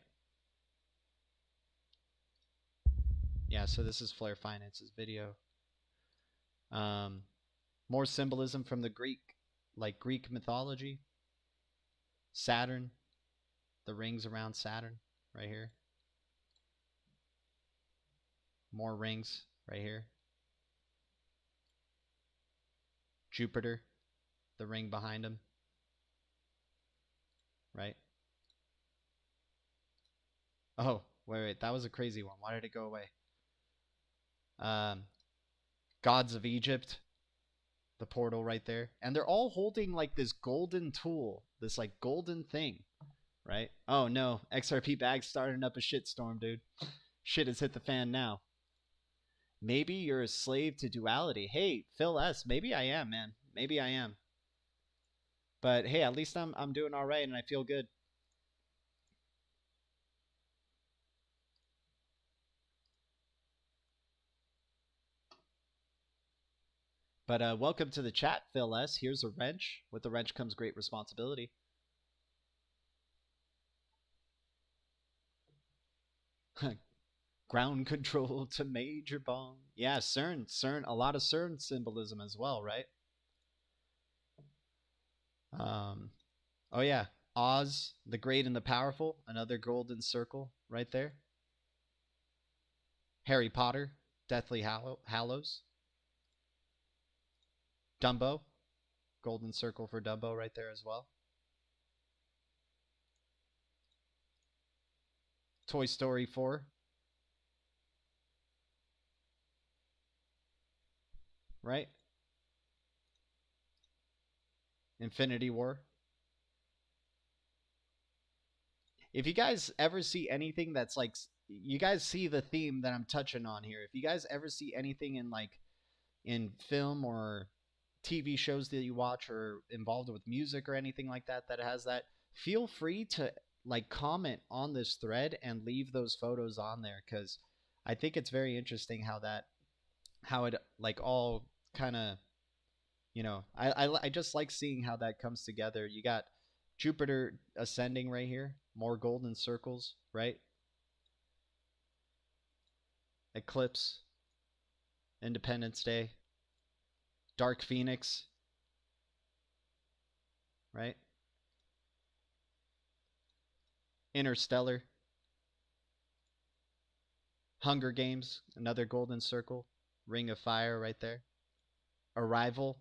Yeah, so this is Flare Finance's video. More symbolism from the Greek mythology. Saturn, the rings around Saturn right here. More rings right here. Jupiter, the ring behind him. Right? Oh, wait, that was a crazy one. Why did it go away? Gods of Egypt, the portal right there. And they're all holding like this golden tool, this like golden thing, right? Oh no, XRP bag's starting up a shitstorm, dude. Shit has hit the fan now. Maybe you're a slave to duality. Hey, Phil S, maybe I am, man. Maybe I am. But hey, at least I'm doing all right and I feel good. But welcome to the chat, Phil S. Here's a wrench. With the wrench comes great responsibility. Ground control to Major Bong. Yeah, CERN, a lot of CERN symbolism as well, right? Oh yeah, Oz, the Great and the Powerful, another golden circle right there. Harry Potter, Deathly Hallows. Dumbo, golden circle for Dumbo right there as well. Toy Story 4. Right? Infinity War. If you guys ever see anything that's like, you guys see the theme that I'm touching on here. If you guys ever see anything in like in film or TV shows that you watch or involved with music or anything like that that has that, feel free to like comment on this thread and leave those photos on there, because I think it's very interesting how it like all kind of, you know, I just like seeing how that comes together. You got Jupiter ascending right here, more golden circles, right? Eclipse, Independence Day, Dark Phoenix, right? Interstellar, Hunger Games, another golden circle, Ring of Fire right there. Arrival,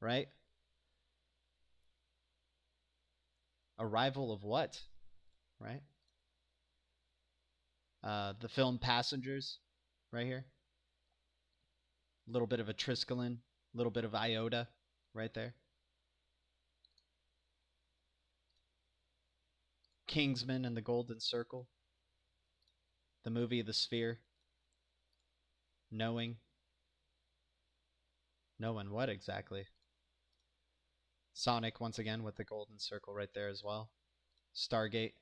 right? Arrival of what? Right? The film Passengers right here. A little bit of a Triskelion, a little bit of Iota right there. Kingsman and the Golden Circle. The movie The Sphere. Knowing. Knowing what exactly? Sonic once again with the golden circle right there as well. Stargate.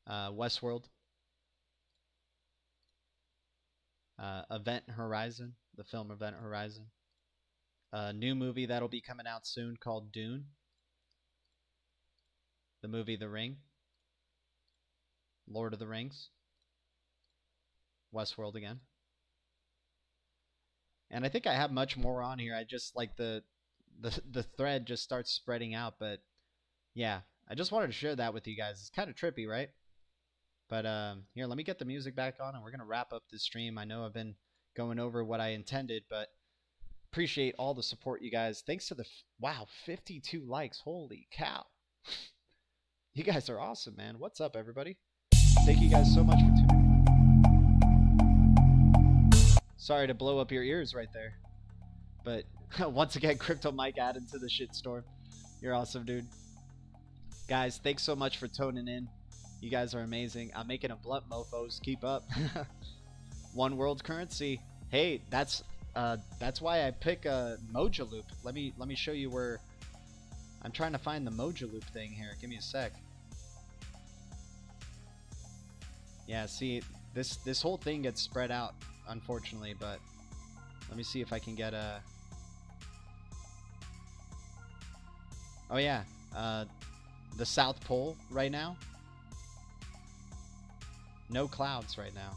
Westworld. Event Horizon, the film Event Horizon. A new movie that'll be coming out soon called Dune. The movie The Ring. Lord of the Rings. Westworld again. And I think I have much more on here. I just like the thread just starts spreading out. But yeah, I just wanted to share that with you guys. It's kind of trippy, right? But here, let me get the music back on and we're going to wrap up this stream. I know I've been going over what I intended, but appreciate all the support, you guys. Thanks to the, wow, 52 likes. Holy cow. You guys are awesome, man. What's up, everybody? Thank you guys so much for tuning in. Sorry to blow up your ears right there. But once again, Crypto Mike added to the shitstorm. You're awesome, dude. Guys, thanks so much for tuning in. You guys are amazing. I'm making a blunt, mofos. Keep up. One world currency. Hey, that's why I pick a Mojo Loop. Let me show you where I'm trying to find the Mojo Loop thing here. Give me a sec. Yeah, see, this whole thing gets spread out, unfortunately, but let me see if I can get a... Oh yeah, the South Pole right now. No clouds right now.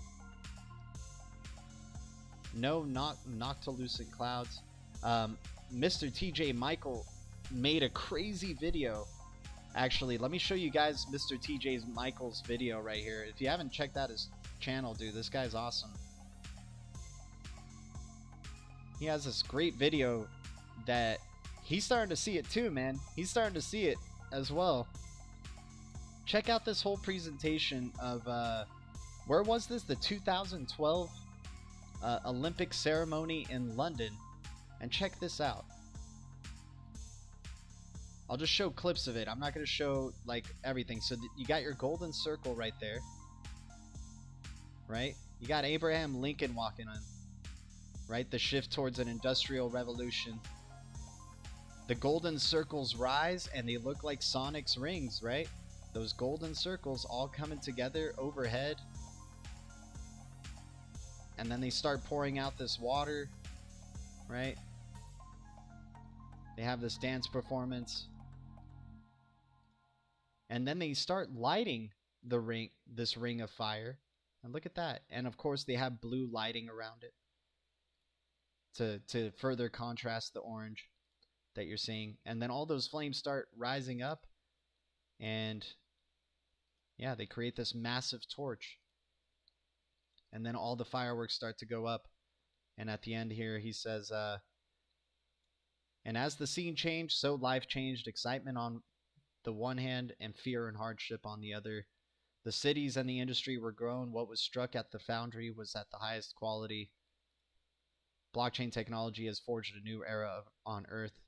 No noctilucent clouds. Mr. TJ Michael made a crazy video. Actually, let me show you guys Mr. TJ Michael's video right here. If you haven't checked out his channel, dude, this guy's awesome. He has this great video that he's starting to see it too, man. He's starting to see it as well. Check out this whole presentation of where was this? The 2012 Olympic ceremony in London. And check this out. I'll just show clips of it. I'm not going to show like everything. So you got your golden circle right there. Right? You got Abraham Lincoln walking on. Right? The shift towards an industrial revolution. The golden circles rise and they look like Sonic's rings, right? Those golden circles all coming together overhead. And then they start pouring out this water, right? They have this dance performance. And then they start lighting this ring of fire. And look at that. And of course they have blue lighting around it to further contrast the orange that you're seeing. And then all those flames start rising up, and yeah, they create this massive torch. And then all the fireworks start to go up. And at the end here, he says, and as the scene changed, so life changed. Excitement on the one hand and fear and hardship on the other. The cities and the industry were grown. What was struck at the foundry was at the highest quality. Blockchain technology has forged a new era on Earth,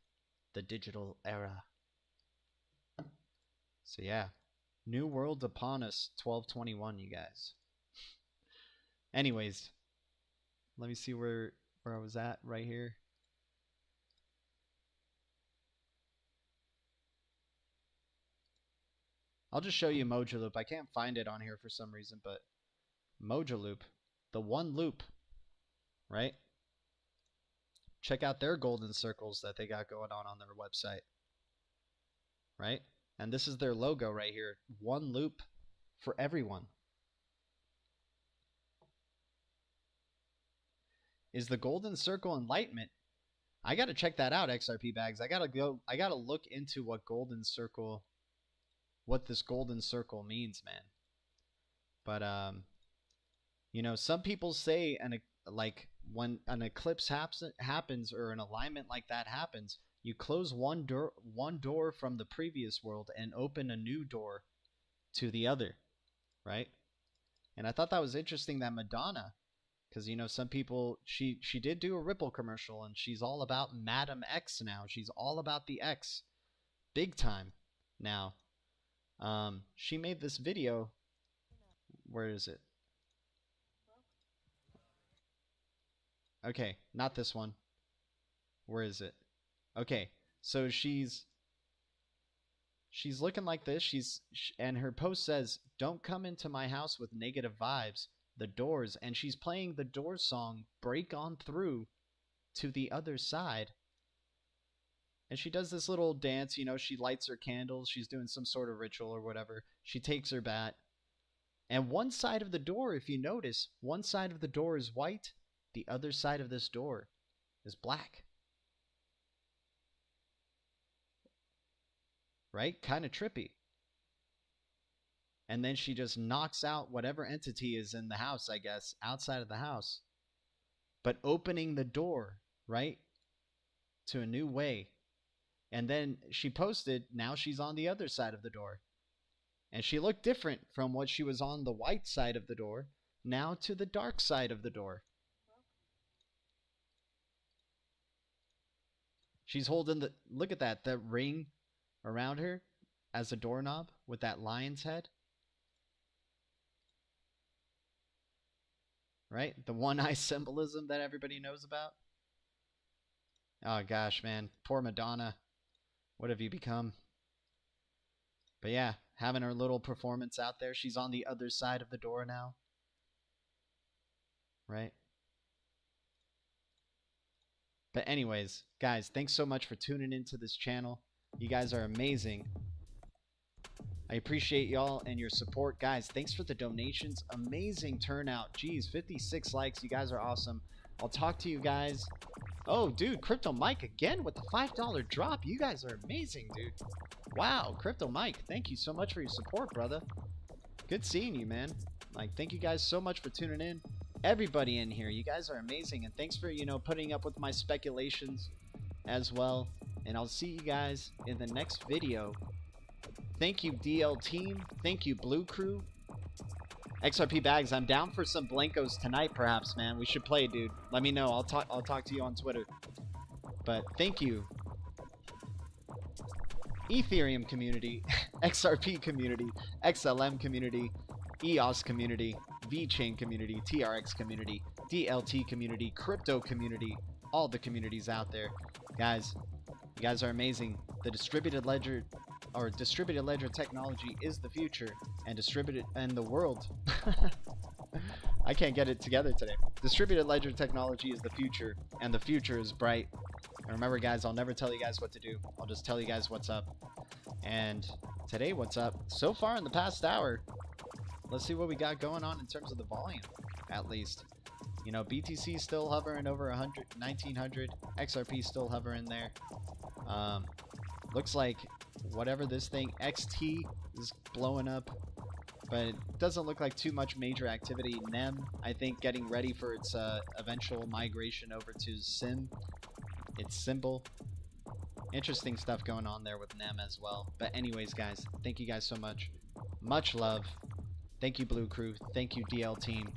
the digital era. So yeah, new world upon us, 1221, you guys. Anyways, let me see where I was at right here. I'll just show you Mojo Loop. I can't find it on here for some reason, but Mojo Loop, the one loop, right? Check out their golden circles that they got going on their website, right? And this is their logo right here. One loop for everyone. Is the golden circle enlightenment? I got to check that out, XRP Bags. I got to look into what this golden circle means, man. But you know, some people say like when an eclipse happens or an alignment like that happens, you close one door from the previous world and open a new door to the other, right? And I thought that was interesting that Madonna, because you know, some people, she did do a Ripple commercial, and she's all about Madam X now. She's all about the X, big time now. She made this video. Where is it? Okay, not this one. Where is it? Okay, so she's looking like this. And her post says, "Don't come into my house with negative vibes. The Doors," and she's playing the Doors song "Break On Through" to the other side. And she does this little dance, you know, she lights her candles, she's doing some sort of ritual or whatever. She takes her bat. And one side of the door, if you notice, one side of the door is white, the other side of this door is black. Right? Kind of trippy. And then she just knocks out whatever entity is in the house, I guess, outside of the house. But opening the door, right, to a new way. And then she posted, now she's on the other side of the door. And she looked different from what she was on the white side of the door, now to the dark side of the door. She's holding the, look at that, the ring around her as a doorknob with that lion's head. Right? The one-eye symbolism that everybody knows about. Oh gosh, man. Poor Madonna. What have you become? But yeah, having her little performance out there. She's on the other side of the door now. Right? But anyways, guys, thanks so much for tuning into this channel. You guys are amazing. I appreciate y'all and your support. Guys, thanks for the donations. Amazing turnout. Jeez, 56 likes. You guys are awesome. I'll talk to you guys. Oh, dude, Crypto Mike again with the $5 drop. You guys are amazing, dude. Wow, Crypto Mike, thank you so much for your support, brother. Good seeing you, man. Like, thank you guys so much for tuning in. Everybody in here, you guys are amazing. And thanks for, you know, putting up with my speculations as well. And I'll see you guys in the next video. Thank you, DL Team. Thank you, Blue Crew. XRP Bags, I'm down for some Blankos tonight, perhaps, man. We should play, dude. Let me know. I'll talk to you on Twitter. But thank you. Ethereum community, XRP community, XLM community, EOS community, VeChain community, TRX community, DLT community, crypto community, all the communities out there. Guys, you guys are amazing. The distributed ledger technology is the future, and the world. I can't get it together today. Distributed ledger technology is the future, and the future is bright. And remember, guys, I'll never tell you guys what to do. I'll just tell you guys what's up. And today, what's up? So far in the past hour, let's see what we got going on in terms of the volume, at least. You know, BTC still hovering over 1900. XRP still hovering there. Looks like whatever this thing, XT, is blowing up. But it doesn't look like too much major activity. NEM, I think, getting ready for its eventual migration over to SIM. Its symbol. Interesting stuff going on there with NEM as well. But anyways, guys, thank you guys so much. Much love. Thank you, Blue Crew. Thank you, DL Team.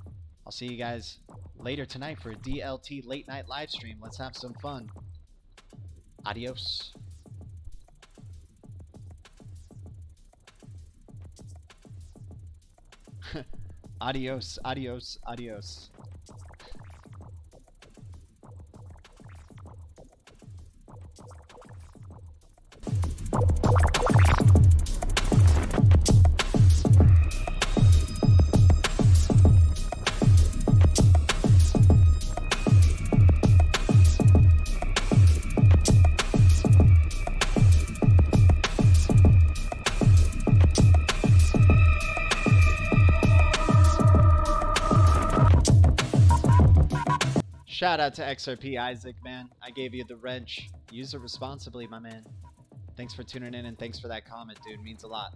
I'll see you guys later tonight for a DLT late night live stream. Let's have some fun. Adios. Adios, adios, adios. Shout out to XRP Isaac, man. I gave you the wrench. Use it responsibly, my man. Thanks for tuning in and thanks for that comment, dude. Means a lot.